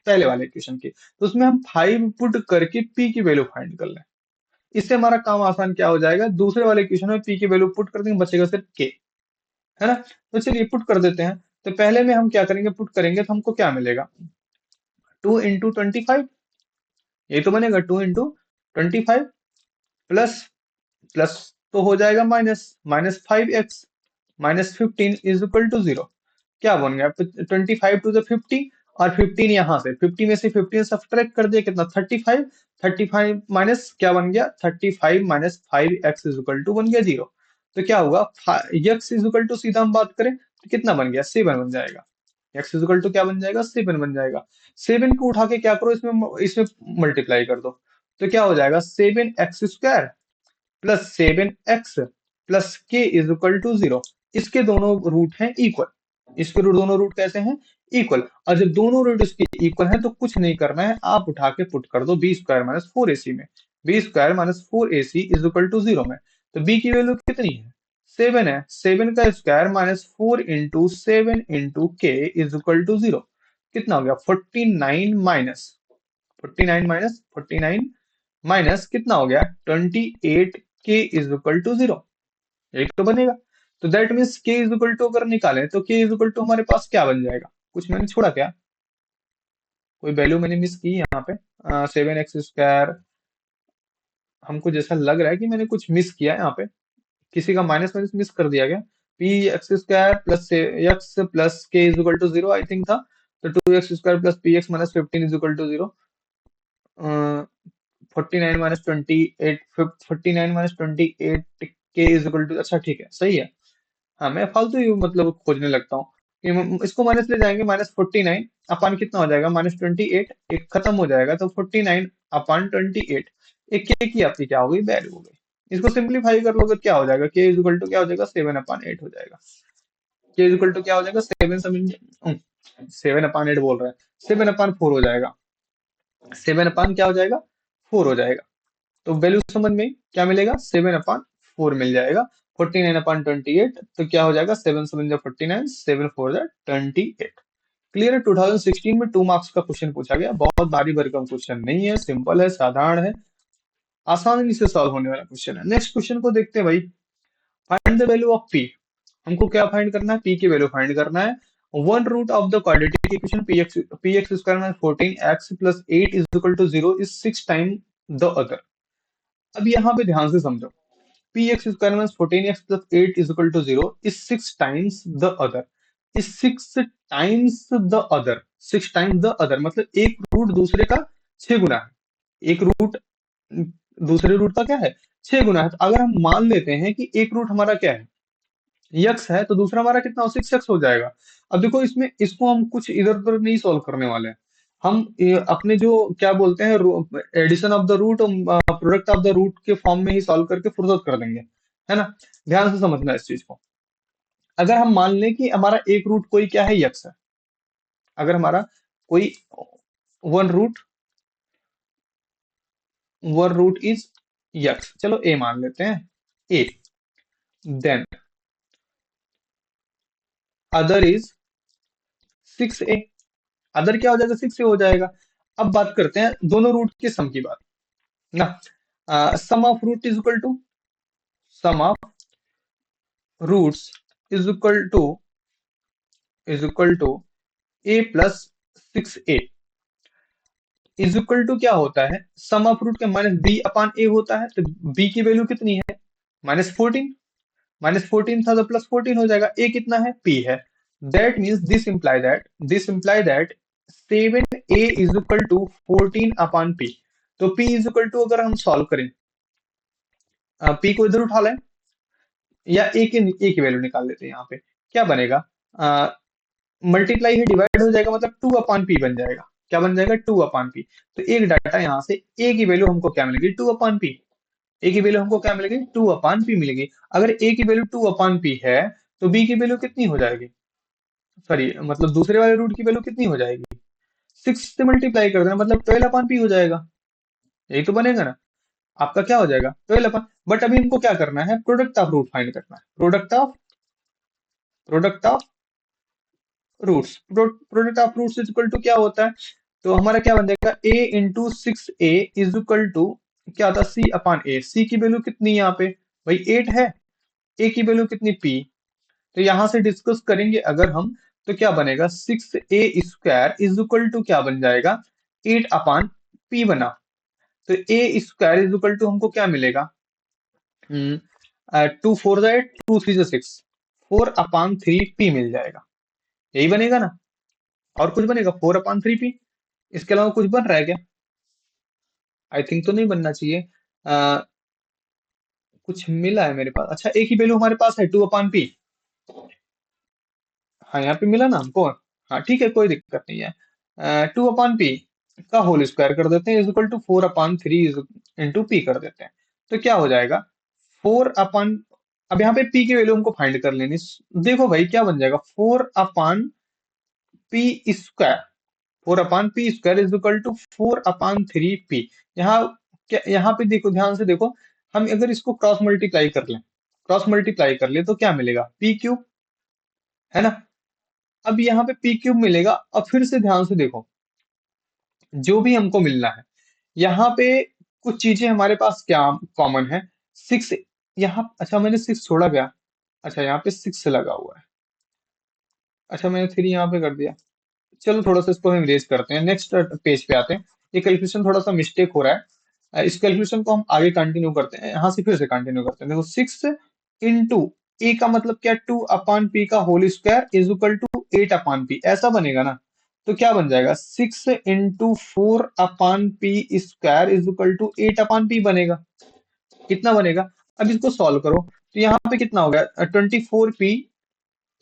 Speaker 1: पहले वाले इक्वेशन की, तो उसमें हम 5 पुट करके p की वैल्यू फाइंड कर लें। इससे हमारा काम आसान क्या हो जाएगा, दूसरे वाले इक्वेशन में p की वैल्यू पुट कर देंगे, बचेगा सिर्फ k, है ना। तो चलिए पुट कर देते हैं। तो पहले में हम क्या करेंगे, पुट करेंगे तो हमको क्या मिलेगा, 2 × 25, ये तो बनेगा 2 × 25 प्लस प्लस तो हो जाएगा minus, -5x minus 15 is equal to 0। क्या बन गया, 25 टू द 50, और 15 यहाँ से 50 में से 15 सब्ट्रैक्ट कर दिया, कितना 35, 35 माइनस क्या बन गया, 35 minus 5x is equal to बन गया 0। तो क्या हुआ, x इज इक्वल टू, सीधा हम बात करें तो कितना बन गया, 7 बन जाएगा। x इज इक्वल टू क्या बन जाएगा, 7 बन जाएगा। 7 को उठा के क्या करो, इसमें इसमें मल्टीप्लाई कर दो। तो क्या हो जाएगा, 7x square plus 7x plus K is equal to 0। इसके दोनों रूट हैं इक्वल, इसके दोनों रूट कैसे हैं, इक्वल। और जब दोनों रूट इसके इक्वल हैं तो कुछ नहीं करना है, आप उठा के पुट कर दो बी स्क्वायर माइनस 4ac में, b square minus 4ac is equal to 0 में। तो बी की वैल्यू कितनी है, 7 है। 7 का स्क्वायर माइनस 4 इंटू 7 इंटू के इज इक्वल टू 0। कितना हो गया, 49 माइनस 49 माइनस कितना हो गया, 28 के इज इक्वल टू 0। एक तो बनेगा। तो दैट मीन्स के इज इक्वल टू अगर निकालें तो के इज इक्वल टू हमारे पास क्या बन जाएगा, कुछ मैंने छोड़ा क्या, कोई वैल्यू मैंने मिस की यहाँ पे, 7x स्क्वायर, हमको जैसा लग रहा है कि मैंने कुछ मिस किया है यहाँ पे, किसी का माइनस माइनस मिस कर दिया गया। P x square plus X plus K is equal to 0 I think था। तो 2x square plus P X minus 15 is equal to 0। 49 के इज इक्वल टू, अच्छा ठीक है, सही है। हाँ, मैं फालतू ही मतलब खोजने लगता हूँ कि इसको माइनस ले जाएंगे, -49 अपान कितना हो जाएगा, -28, एक खत्म हो जाएगा तो 49 अपान 28, एक के की आपकी क्या हो गई, वैल्यू हो गई। इसको सिंप्लीफाई कर लोगे तो क्या हो जाएगा, के इज इक्वल टू क्या हो जाएगा, 7/8 हो जाएगा। के इज इक्वल टू क्या हो जाएगा, 7/8 बोल रहा है, 7/4 हो जाएगा। 7/, क्या हो जाएगा, 4 हो जाएगा। तो वैल्यू समझ में क्या मिलेगा, 7/4 मिल जाएगा। 49/28, तो क्या हो जाएगा, 7×7 = 49, 7×4 = 28। क्लियर है। 2016 में 2 मार्क्स का क्वेश्चन पूछा गया, बहुत भारी भरकम क्वेश्चन नहीं है, सिंपल है, साधारण है, आसानी से सॉल्व होने वाला क्वेश्चन है। नेक्स्ट क्वेश्चन को देखते हैं भाई। Find the value of p. हमको क्या फाइंड करना है? पी की वैल्यू फाइंड करना है। One root of the quadratic equation P x square minus 14 x plus 8 is equal to 0 is 6 time the other. अब यहाँ पे ध्यान से समझो, p x square minus 14 x plus 8 is equal to 0 is 6 times the other. Is 6 times the other, 6 times the other मतलब एक root दूसरे का 6 गुना है। एक रूट दूसरे रूट का क्या है? 6 गुना है। तो अगर हम मान लेते हैं कि एक रूट हमारा क्या है? यक्स है, तो दूसरा हमारा कितना हो? 6 एक्स हो जाएगा। अब देखो इसमें इसको हम कुछ इधर उधर नहीं सॉल्व करने वाले हैं। हम अपने जो क्या बोलते हैं, एडिशन ऑफ द रूट और प्रोडक्ट ऑफ द रूट के फॉर्म में ही सॉल्व करके फुर्सत कर देंगे, है ना। ध्यान से समझना इस चीज को। अगर हम मान लें कि हमारा एक रूट कोई क्या है? यक्स है। अगर हमारा कोई वन रूट इज यक्स, चलो ए मान लेते हैं। A then other is 6 A. Other क्या हो जाएगा? 6 ए हो जाएगा। अब बात करते हैं दोनों रूट के सम की बात ना। Sum of root sum of roots is equal to A plus 6 A is equal to क्या होता है? सम ऑफ रूट के माइनस बी अपॉन ए होता है। तो बी की वैल्यू कितनी है? -14। -14 था तो +14 हो जाएगा। ए कितना है? पी है। That means this imply that 7 a is equal to 14 upon p. तो पी इज इक्वल टू, अगर हम सॉल्व करें, पी को इधर उठा लें या ए की वैल्यू निकाल लेते हैं। यहाँ पे क्या बनेगा? मल्टीप्लाई ही डिवाइड हो जाएगा, मतलब 2 अपॉन पी बन जाएगा। क्या बन जाएगा? 2 अपॉन पी। तो एक डाटा यहाँ से ए की वैल्यू हमको क्या मिलेगी? 2 अपॉन पी। ए की वैल्यू हमको क्या मिलेगी? 2 अपॉन पी मिलेगी। अगर ए की वैल्यू 2 अपॉन पी है तो बी की वैल्यू कितनी हो जाएगी? सॉरी, मतलब दूसरे वाले रूट की वैल्यू कितनी हो जाएगी? 6 से मल्टीप्लाई कर देना, मतलब 12 अपॉन पी हो जाएगा। यही तो बनेगा ना। आपका क्या हो जाएगा? 12 अपॉन। बट अभी हमको क्या करना है? प्रोडक्ट ऑफ रूट फाइंड करना है। Product of roots. Product of roots is equal to क्या होता है? तो हमारा क्या बन जाएगा? A into 6 A is equal to क्या था? सी अपॉन ए। सी की वैल्यू कितनी है यहाँ पे? भाई 8 है। ए की वैल्यू कितनी? पी। तो यहां से डिस्कस करेंगे अगर हम, तो क्या बनेगा? 6 ए स्क्वायर इज इक्वल टू क्या बन जाएगा? 8 अपॉन पी बना। तो ए स्क्वायर इज इक्वल टू हमको क्या मिलेगा? 2 4 2 3 6, 4/3 पी मिल जाएगा। यही बनेगा ना। और कुछ बनेगा? 4/3 पी। इसके अलावा कुछ बन रहा है क्या? आई थिंक तो नहीं बनना चाहिए। कुछ मिला है मेरे पास। अच्छा, ए की वैल्यू हमारे पास है 2/पी। हाँ, यहाँ पे मिला ना हमको। हाँ ठीक है, कोई दिक्कत नहीं है। 2/पी का होल स्क्वायर कर देते हैं is equal to 4/3 into p कर देते हैं। तो क्या हो जाएगा? 4 अपॉन, अब यहाँ पे पी की वैल्यू हमको फाइंड कर लेनी। देखो भाई क्या बन जाएगा? 4/पी स्क्वायर। 4/पी square is equal to 4/3 P. यहाँ क्या, यहाँ पे देखो, ध्यान से देखो। हम अगर इसको क्रॉस मल्टीप्लाई कर ले तो क्या मिलेगा? पी क्यूब, है ना। अब यहाँ पे पी क्यूब मिलेगा। अब फिर से ध्यान से देखो, जो भी हमको मिलना है, यहाँ पे कुछ चीजें हमारे पास क्या कॉमन है? 6 यहाँ, अच्छा मैंने 6 छोड़ा गया। अच्छा, यहाँ पे 6 लगा हुआ है। अच्छा, मैंने 3 यहाँ पे कर दिया। चलो थोड़ा सा इसको हम इरेज करते हैं, नेक्स्ट पेज पे आते हैं। ये कैलकुलेशन थोड़ा सा मिस्टेक हो रहा है। इस कैलकुलेशन को हम आगे कंटिन्यू करते हैं। यहाँ से फिर से कंटिन्यू करते हैं। देखो 6 इंटू ए का मतलब क्या? 2/पी का whole square is equal to 8/पी, ऐसा बनेगा ना। तो क्या बन जाएगा? 6 इंटू 4/पी स्क्वायर इज इक्वल टू 8/पी बनेगा। कितना बनेगा? अब इसको सॉल्व करो तो यहाँ पे कितना हो गया? 24 पी,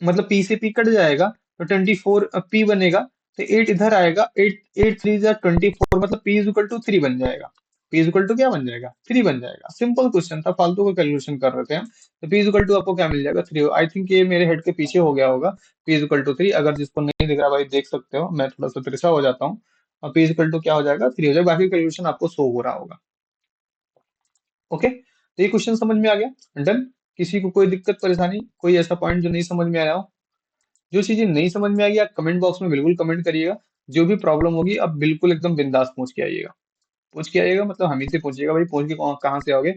Speaker 1: मतलब पी से पी कट जाएगा तो 24 पी बनेगा। तो 8 इधर आएगा। 8 8 3 24, मतलब पी इज इक्वल टू 3 बन जाएगा। पी इज इक्वल टू क्या बन जाएगा? 3 बन जाएगा। सिंपल क्वेश्चन था, फालतू का कैलकुलेशन कर रहे थे हम। तो पी इज इक्वल टू आपको क्या मिल जाएगा? 3। आई थिंक ये मेरे हेड के पीछे हो गया होगा। पी इज इक्वल टू 3, अगर जिसको नहीं दिख रहा भाई देख सकते हो, मैं थोड़ा सा तिरछा हो जाता हूँ। और पी इज इक्वल टू क्या हो जाएगा? 3 हो जाएगा। बाकी कैलकुलेशन आपको शो हो रहा होगा। ओके, तो ये क्वेश्चन समझ में आ गया। डन। किसी को कोई दिक्कत परेशानी, कोई ऐसा पॉइंट जो नहीं समझ में आया हो? जो चीजें नहीं समझ में आएगी आप कमेंट बॉक्स में बिल्कुल कमेंट करिएगा। जो भी प्रॉब्लम होगी आप बिल्कुल एकदम बिंदास पूछ के आइएगा। पूछ के आइएगा मतलब हम ही से पूछिएगा भाई, पूछ के कहाँ से आओगे।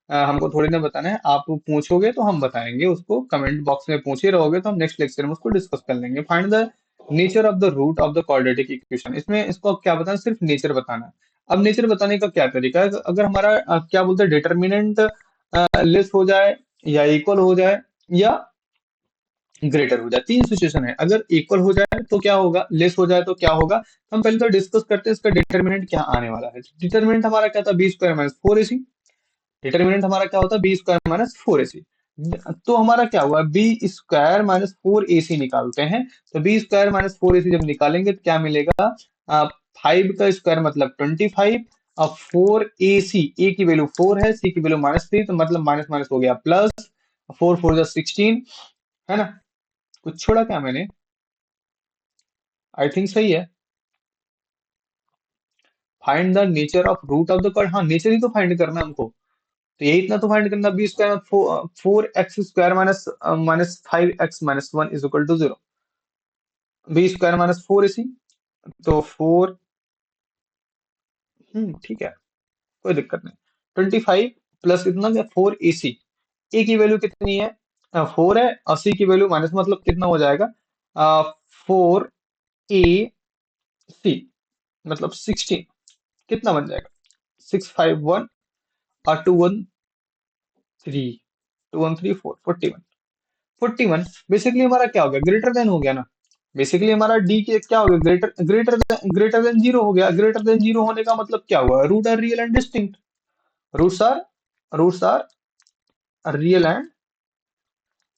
Speaker 1: हमको थोड़ी ना बताना है, आप पूछोगे तो हम बताएंगे उसको, कमेंट बॉक्स में पूछे रहोगे तो हम नेक्स्ट लेक्चर में उसको डिस्कस कर लेंगे। Find the nature of the root of the quadratic equation, इसमें इसको क्या बताना, सिर्फ नेचर बताना है। अब नेचर बताने का क्या तरीका है, अगर हमारा क्या बोलते हैं, डिटर्मिनेंट लेस हो जाए या इक्वल हो जाए या ग्रेटर हो जाए, तीन सिचुएशन है। अगर इक्वल हो जाए तो क्या होगा, लेस हो जाए तो क्या होगा। हम पहले तो डिस्कस करते हैं इसका डिटर्मिनेंट क्या आने वाला है। डिटर्मिनेंट हमारा क्या था, B square minus four a C. Determinant हमारा क्या होता है, B square minus four a सी। तो हमारा क्या हुआ, B square minus four a सी निकालते हैं। तो B square minus four a सी जब निकालेंगे तो क्या मिलेगा, फाइव का स्क्वायर मतलब 25। अब फोर ए सी, ए की वैल्यू फोर है, सी की वैल्यू माइनस थ्री, तो मतलब माइनस माइनस हो गया प्लस। फोर फोर जा 16, है ना। कुछ छोड़ा क्या मैंने, आई थिंक सही है। Find the nature of root of the curve, हाँ नेचर ही तो फाइंड करना है हमको। तो यही इतना तो फाइंड करना, b square four x square minus minus five x minus one is equal to zero. B square minus four इसी, तो फोर, ठीक है, कोई दिक्कत नहीं। 25 प्लस इतना क्या, फोर ए सी। ए की वैल्यू कितनी है, फोर है, और सी की वैल्यू माइनस, मतलब कितना हो जाएगा, फोर ए सी, मतलब 16। कितना बन जाएगा, 651 और two one three, two one three four, 41। 41 basically हमारा क्या हो गया, ग्रेटर देन हो गया ना। बेसिकली हमारा डी के क्या हो गया, ग्रेटर देन जीरो हो गया। ग्रेटर देन जीरो होने का मतलब क्या हुआ, root are real and distinct. Roots are roots are real and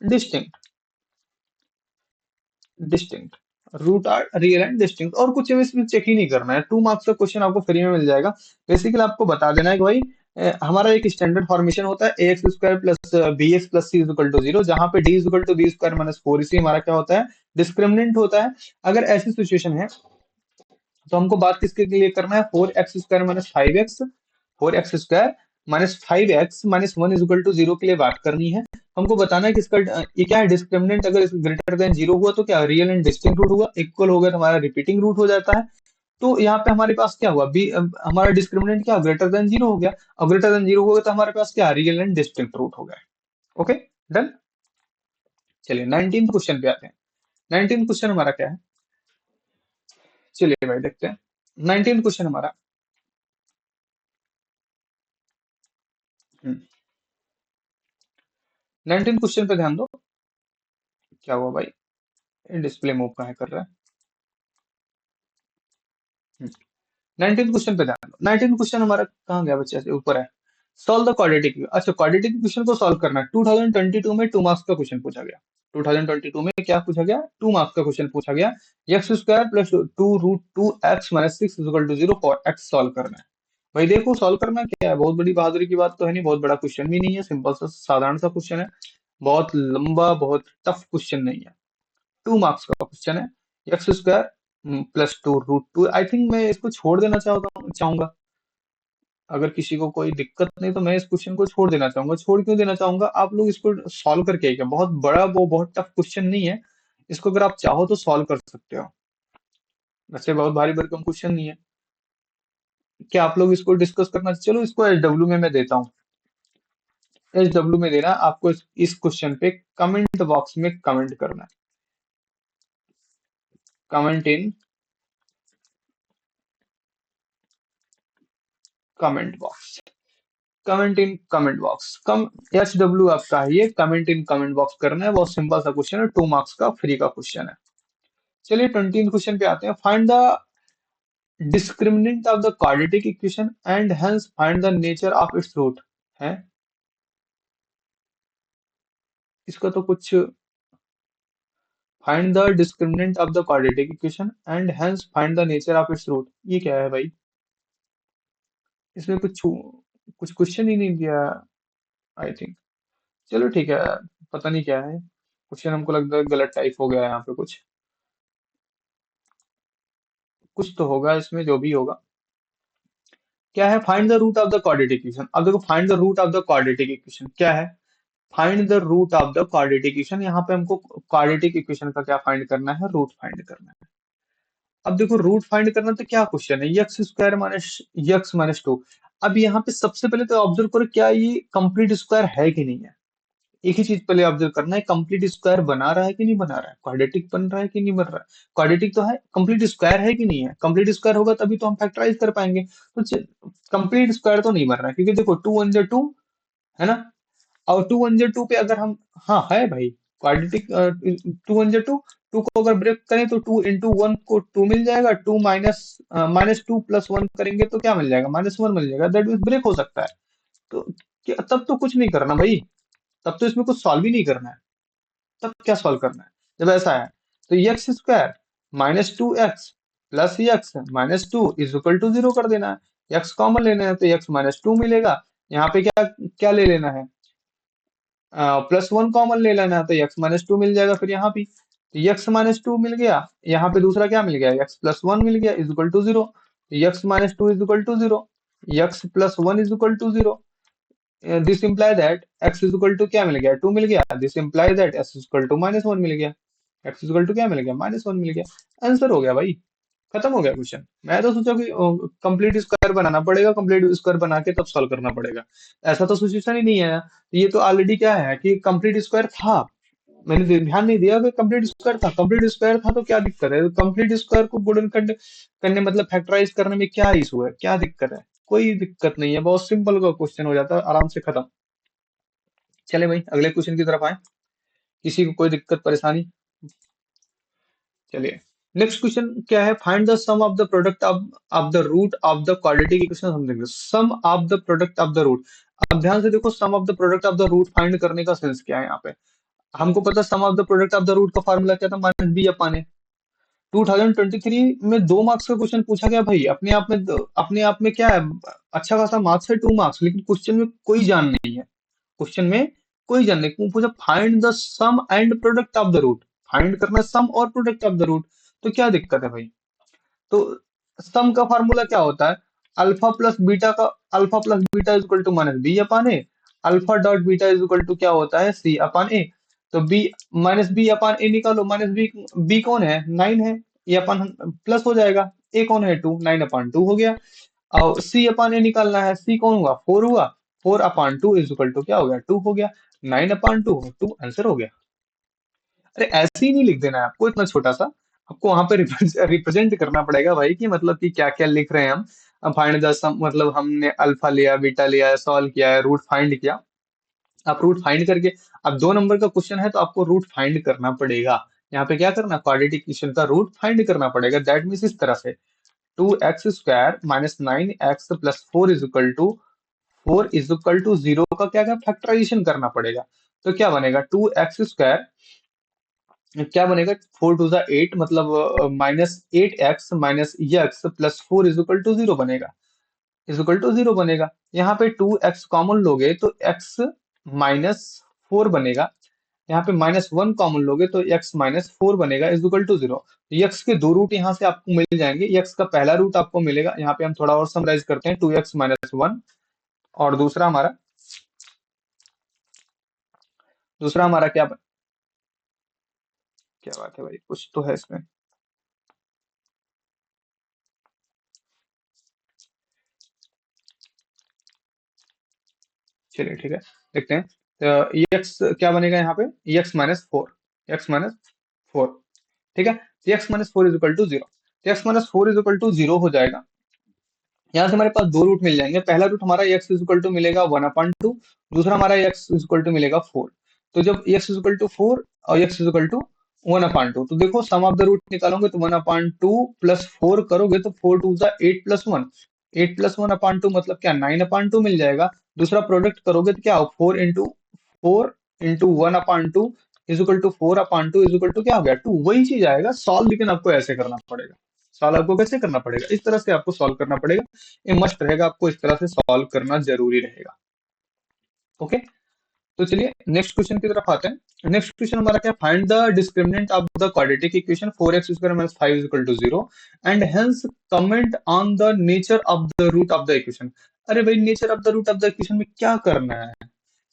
Speaker 1: distinct, distinct. Root are real and distinct, और कुछ इसमें चेक ही नहीं करना है। टू मार्क्स का क्वेश्चन आपको फ्री में मिल जाएगा। बेसिकली आपको बता देना है कि भाई हमारा एक स्टैंडर्ड फॉर्मेशन होता है, A X square plus B X plus C equal to zero, जहां पे D equal to B square minus four, इसी हमारा क्या होता है, डिस्क्रिमिनेंट होता है। अगर ऐसी सिचुएशन है तो हमको बात किसके लिए करना है, four x square minus five x, four x square minus five x minus one equal to zero के लिए बात करनी है। हमको बताना है कि इसका ये क्या है, डिस्क्रिमिनेंट अगर ग्रेटर देन जीरो हुआ तो क्या रियल एंड डिस्टिंक्ट रूट हुआ, इक्वल हो गया तो हमारा रिपीटिंग रूट हो जाता है। तो यहाँ पे हमारे पास क्या हुआ, बी हमारा डिस्क्रिमिनेंट क्या, ग्रेटर देन जीरो हो गया। और ग्रेटर देन जीरो हो गया तो हमारे पास क्या, रियल एंड डिस्टिंक्ट रूट हो गया। Okay, done. चलिए 19th क्वेश्चन पे आते हैं। 19th क्वेश्चन हमारा क्या है, चलिए भाई देखते हैं। 19th क्वेश्चन हमारा, 19th क्वेश्चन पे ध्यान दो। क्या हुआ भाई, डिस्प्ले मूव कहाँ कर रहा है। 19th क्वेश्चन पे ध्यान दो। 19th क्वेश्चन हमारा कहाँ गया बच्चे से, ऊपर है। सॉल्व द क्वाड्रेटिक, अच्छा क्वाड्रेटिक क्वेश्चन को सॉल्व करना है। 2022 में टू मार्क्स का क्वेश्चन पूछा गया। 2022 में क्या पूछा गया, टू मार्क्स का क्वेश्चन पूछा गया। X square plus two root two x minus six equal to zero for x solve करना है। भाई देखो सॉल्व करना क्या है, बहुत बड़ी बहादुरी की बात तो है नहीं, बहुत बड़ा क्वेश्चन भी नहीं है, सिंपल सा साधारण सा क्वेश्चन है। बहुत लंबा बहुत टफ क्वेश्चन नहीं है, टू मार्क्स का क्वेश्चन है। X square plus two root two, I think मैं इसको छोड़ देना चाहूंगा। अगर किसी को कोई दिक्कत नहीं तो मैं इस क्वेश्चन को छोड़ देना चाहूंगा। छोड़ क्यों देना चाहूंगा, आप लोग इसको सॉल्व करके आइएगा। बहुत बड़ा वो बहुत टफ क्वेश्चन नहीं है, इसको अगर आप चाहो तो सॉल्व कर सकते हो। वैसे बहुत भारी भरकम क्वेश्चन नहीं है। क्या आप लोग इसको डिस्कस करना, चलो इसको एच डब्ल्यू में मैं देता हूँ। एच डब्ल्यू में देना आपको, इस क्वेश्चन पे कमेंट बॉक्स में कमेंट करना है। Comment in comment box, comment in comment box, come H W आपका है ये, कमेंट इन कमेंट बॉक्स करना है। बहुत सिंपल सा क्वेश्चन है, टू मार्क्स का फ्री का क्वेश्चन है। चलिए 20th क्वेश्चन पे आते हैं। Find the discriminant of the quadratic equation and hence find the nature of its root है। इसका तो कुछ, find the discriminant of the quadratic equation and hence find the nature of its root, ये क्या है भाई, इसमें कुछ क्वेश्चन ही नहीं दिया, आई थिंक। चलो ठीक है, पता नहीं क्या है क्वेश्चन, हमको लगता है गलत टाइप हो गया है यहाँ पे कुछ तो होगा इसमें, जो भी होगा। क्या है, find the root of the quadratic equation. अब देखो find the root of the quadratic equation क्या है, find the root of the quadratic equation. यहाँ पे हमको क्वाड्रेटिक इक्वेशन का क्या फाइंड करना है, रूट फाइंड करना है। अब देखो रूट फाइंड करना तो क्या क्वेश्चन है, x square minus x minus two. अब यहाँ पे सबसे पहले तो ऑब्जर्व करो क्या ये कंप्लीट स्क्वायर है कि नहीं है। एक ही चीज पहले ऑब्जर्व करना है, कंप्लीट स्क्वायर बना रहा है कि नहीं बना रहा है, क्वाड्रेटिक बन रहा है कि नहीं बन रहा है। क्वाड्रेटिक तो है, कंप्लीट स्क्वायर है कि नहीं है, कंप्लीट स्क्वायर होगा तभी तो हम फैक्टराइज कर पाएंगे। तो कंप्लीट स्क्वायर तो नहीं बन रहा है, क्योंकि देखो 2 1 2 है ना। और 2 1 2 पे अगर हम, हाँ है भाई क्वाड्रेटिक, 2 1 2 टू को अगर ब्रेक करें तो 2 × 1 को 2 मिल जाएगा, टू माइनस -2 + 1 करेंगे तो क्या मिल जाएगा, -1 मिल जाएगा, दैट मीन्स ब्रेक हो सकता है। तो तब तो कुछ नहीं करना भाई, तब तो इसमें कुछ सॉल्व ही नहीं करना है। तब क्या सॉल्व करना है जब ऐसा है। तो एक्स स्क्वायर -2x + एक्स -2 = 0 कर देना है। एक्स कॉमन लेना है तो एक्स -2 मिलेगा। यहाँ पे क्या क्या ले लेना है, +1 कॉमन ले लेना है तो एक्स -2 मिल जाएगा फिर यहाँ भी। तो एक्स -2 मिल गया, यहाँ पे दूसरा क्या मिल गया, x + 1 मिल गया = 0। X -2 = 0, x + 1 = 0। This imply that x = क्या मिल गया, 2 मिल गया। दिस इम्प्लाई दैट x = -1 मिल गया। x = क्या मिल गया, -1 मिल गया। आंसर हो गया भाई, खत्म हो गया क्वेश्चन। मैं तो सोचा कि कंप्लीट स्क्वायर बनाना पड़ेगा, कंप्लीट स्क्वायर बना के तब सॉल्व करना पड़ेगा। ऐसा तो सिचुएशन ही नहीं है। ये तो ऑलरेडी क्या है कि कंप्लीट स्क्वायर था, मैंने ध्यान नहीं दिया कि कंप्लीट स्क्वायर था। कंप्लीट स्क्वायर था तो क्या दिक्कत है, कंप्लीट स्क्वायर को गुणन करने करने मतलब फैक्टराइज करने में क्या इशू है, क्या दिक्कत है। कोई दिक्कत नहीं है, बहुत सिंपल का क्वेश्चन हो जाता है, आराम से खत्म। चले भाई अगले क्वेश्चन की तरफ आए, किसी को कोई दिक्कत परेशानी। चलिए नेक्स्ट क्वेश्चन क्या है, find the sum of the product of the root of the quadratic equation. समझेंगे sum of the product of the root. अब ध्यान से देखो, sum of the product of the root find करने का सेंस क्या है यहाँ पे। हमको पता sum of the product of the root का फॉर्मूला क्या था, -b/a। 2023 में 2 मार्क्स का क्वेश्चन पूछा गया भाई, अपने आप में क्या है, अच्छा खासा मार्क्स है 2 मार्क्स, लेकिन क्वेश्चन में कोई जान नहीं है। क्वेश्चन में कोई जान नहीं, क्यों पूछा, find the sum and product of the root. Find करना सम और प्रोडक्ट ऑफ द रूट, तो क्या दिक्कत है भाई। तो सम का फार्मूला क्या होता है, अल्फा प्लस बीटा -b/a। अल्फा.बीटा क्या होता है, c/a। तो b -b/a निकालो, -b कौन है, 9 है, ये अपन प्लस हो जाएगा। a कौन है, 2, 9/2 हो गया। और c/a निकालना है, c कौन हुआ, 4 हुआ। 4/2 क्या हो गया, 2 हो गया। 9/2 2 आंसर हो गया। अरे ऐसे ही नहीं लिख देना है आपको इतना छोटा सा, आपको वहां पे रिप्रेजेंट करना पड़ेगा भाई, कि मतलब कि क्या क्या लिख रहे हैं हम। अब फाइंड द सम मतलब हमने अल्फा लिया, बीटा लिया, सॉल्व किया है, रूट फाइंड किया। आप रूट फाइंड करके, अब 2 नंबर का क्वेश्चन है तो आपको रूट फाइंड करना पड़ेगा। यहाँ पे क्या करना, क्वाड्रेटिक इक्वेशन का रूट फाइंड करना पड़ेगा। दैट मीन्स इस तरह से 2x² -9x + 4 0 का क्या क्या फैक्टराइजेशन करना पड़ेगा। तो क्या बनेगा, 2x² क्या बनेगा, 4 × 2 = 8, मतलब -8x -x + 4 = 0 बनेगा, = 0 बनेगा। यहाँ पे 2x कॉमन लोगे तो x -4 बनेगा। यहाँ पे -1 कॉमन लोगे तो x -4 बनेगा, = 0। x के 2 रूट यहाँ से आपको मिल जाएंगे। x का पहला रूट आपको मिलेगा, यहाँ पे हम थोड़ा और समराइज करते हैं, 2x -1। और दूसरा हमारा क्या बात है भाई, कुछ तो है इसमें। चलिए ठीक है, देखते हैं। तो एक्स क्या बनेगा यहाँ पे, x -4, ठीक है। तो x -4 = 0, तो x -4 = 0 हो जाएगा। यहाँ से हमारे पास 2 रूट मिल जाएंगे। पहला रूट हमारा x = मिलेगा 1/2, दूसरा हमारा x = मिलेगा 4। तो जब x = 4 और x = 1/2, तो देखो सम ऑफ द रूट निकालोगे तो 1/2 + 4 करोगे तो 4 × 2 = 8 + 1, 8 + 1/2 मतलब क्या, 9/2 मिल जाएगा। दूसरा प्रोडक्ट करोगे तो क्या हो, 4 × 1/2 4/2 क्या हो गया, 2। वही चीज आएगा सॉल्व, लेकिन आपको ऐसे करना पड़ेगा। सॉल्व आपको कैसे करना पड़ेगा, इस तरह से आपको सॉल्व करना पड़ेगा। ये मस्ट रहेगा, आपको इस तरह से सॉल्व करना जरूरी रहेगा। ओके, तो चलिए नेक्स्ट क्वेश्चन की तरफ आते हैं। नेक्स्ट क्वेश्चन हमारा क्या, find the discriminant of the quadratic equation 4x² - 5 = 0 and hence comment on the nature of the root of the equation. अरे भाई nature of the root of the equation में क्या करना है,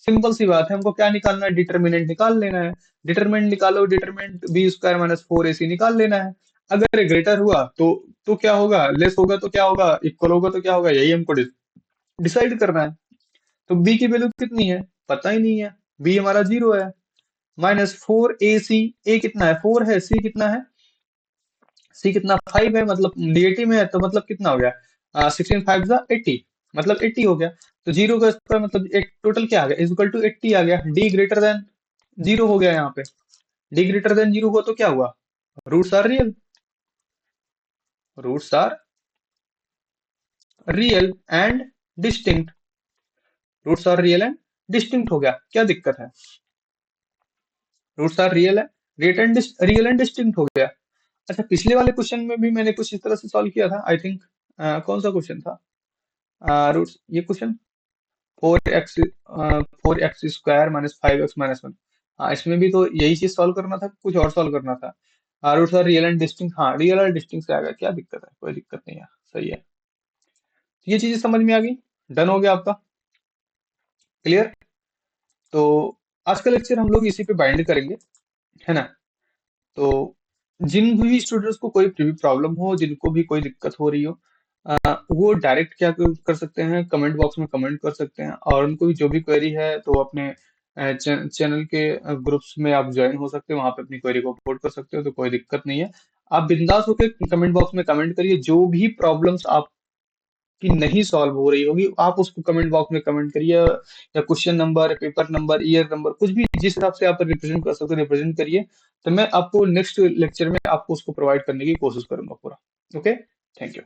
Speaker 1: सिंपल सी बात है, हमको क्या निकालना है, डिटर्मिनेंट निकाल लेना है। डिटर्मिनेंट निकालो, डिटर्मिनेंट b² - 4ac निकाल लेना है। अगर ग्रेटर हुआ तो क्या होगा, लेस होगा तो क्या होगा, इक्वल होगा तो क्या होगा, यही हमको डिसाइड करना है। तो बी की वैल्यू कितनी है, पता ही नहीं है, बी हमारा 0 है। माइनस 4ac, ए कितना है 4 है, सी कितना है, सी कितना 5 है, मतलब नेगेटिव में है, तो मतलब कितना हो गया 16 5 जा 80, मतलब 80 हो गया। तो जीरो का स्क्वायर मतलब एक टोटल क्या आ गया, इज इक्वल टू 80 आ गया। डी ग्रेटर देन जीरो हो गया यहाँ पे, डी ग्रेटर देन जीरो हुआ तो क्या हुआ, roots are real, roots are real and distinct, roots are real and distinct हो गया, क्या दिक्कत है, रूट्स आर रियल है, रियल एंड डिस्टिंक्ट हो गया। अच्छा, पिछले वाले क्वेश्चन में भी मैंने कुछ इस तरह से सॉल्व किया था आई थिंक, कौन सा क्वेश्चन था, रूट्स ये question 4x 4x² minus 5x-1, हाँ इसमें भी तो यही चीज सॉल्व करना था, कुछ और सॉल्व करना था। Roots are real and distinct, हाँ रियल और डिस्टिंक्ट से आ गया, क्या दिक्कत है, कोई दिक्कत नहीं है, सही है। ये चीजें समझ में आ गई, डन हो गया आपका, क्लियर। तो आज का लेक्चर हम लोग इसी पे बाइंड करेंगे, है ना। तो जिन भी स्टूडेंट्स को कोई भी प्रॉब्लम हो, जिनको भी कोई दिक्कत हो रही हो, वो डायरेक्ट क्या कर सकते हैं, कमेंट बॉक्स में कमेंट कर सकते हैं, और उनको भी जो भी क्वेरी है तो अपने चैनल के ग्रुप्स में आप ज्वाइन हो सकते हैं, वहां पे अपनी क्वेरी को अपलोड कर सकते हो, तो कोई दिक्कत नहीं है। आप बिंदास होकर कमेंट बॉक्स में कमेंट करिए, जो भी प्रॉब्लम्स आपकी नहीं सॉल्व हो रही होगी आप उसको कमेंट बॉक्स में कमेंट करिए, या question number, paper number, year number, कुछ भी जिस हिसाब से आप रिप्रेजेंट कर सकते हो रिप्रेजेंट करिए। तो मैं आपको नेक्स्ट लेक्चर में आपको उसको प्रोवाइड करने की कोशिश करूंगा पूरा। Okay, thank you.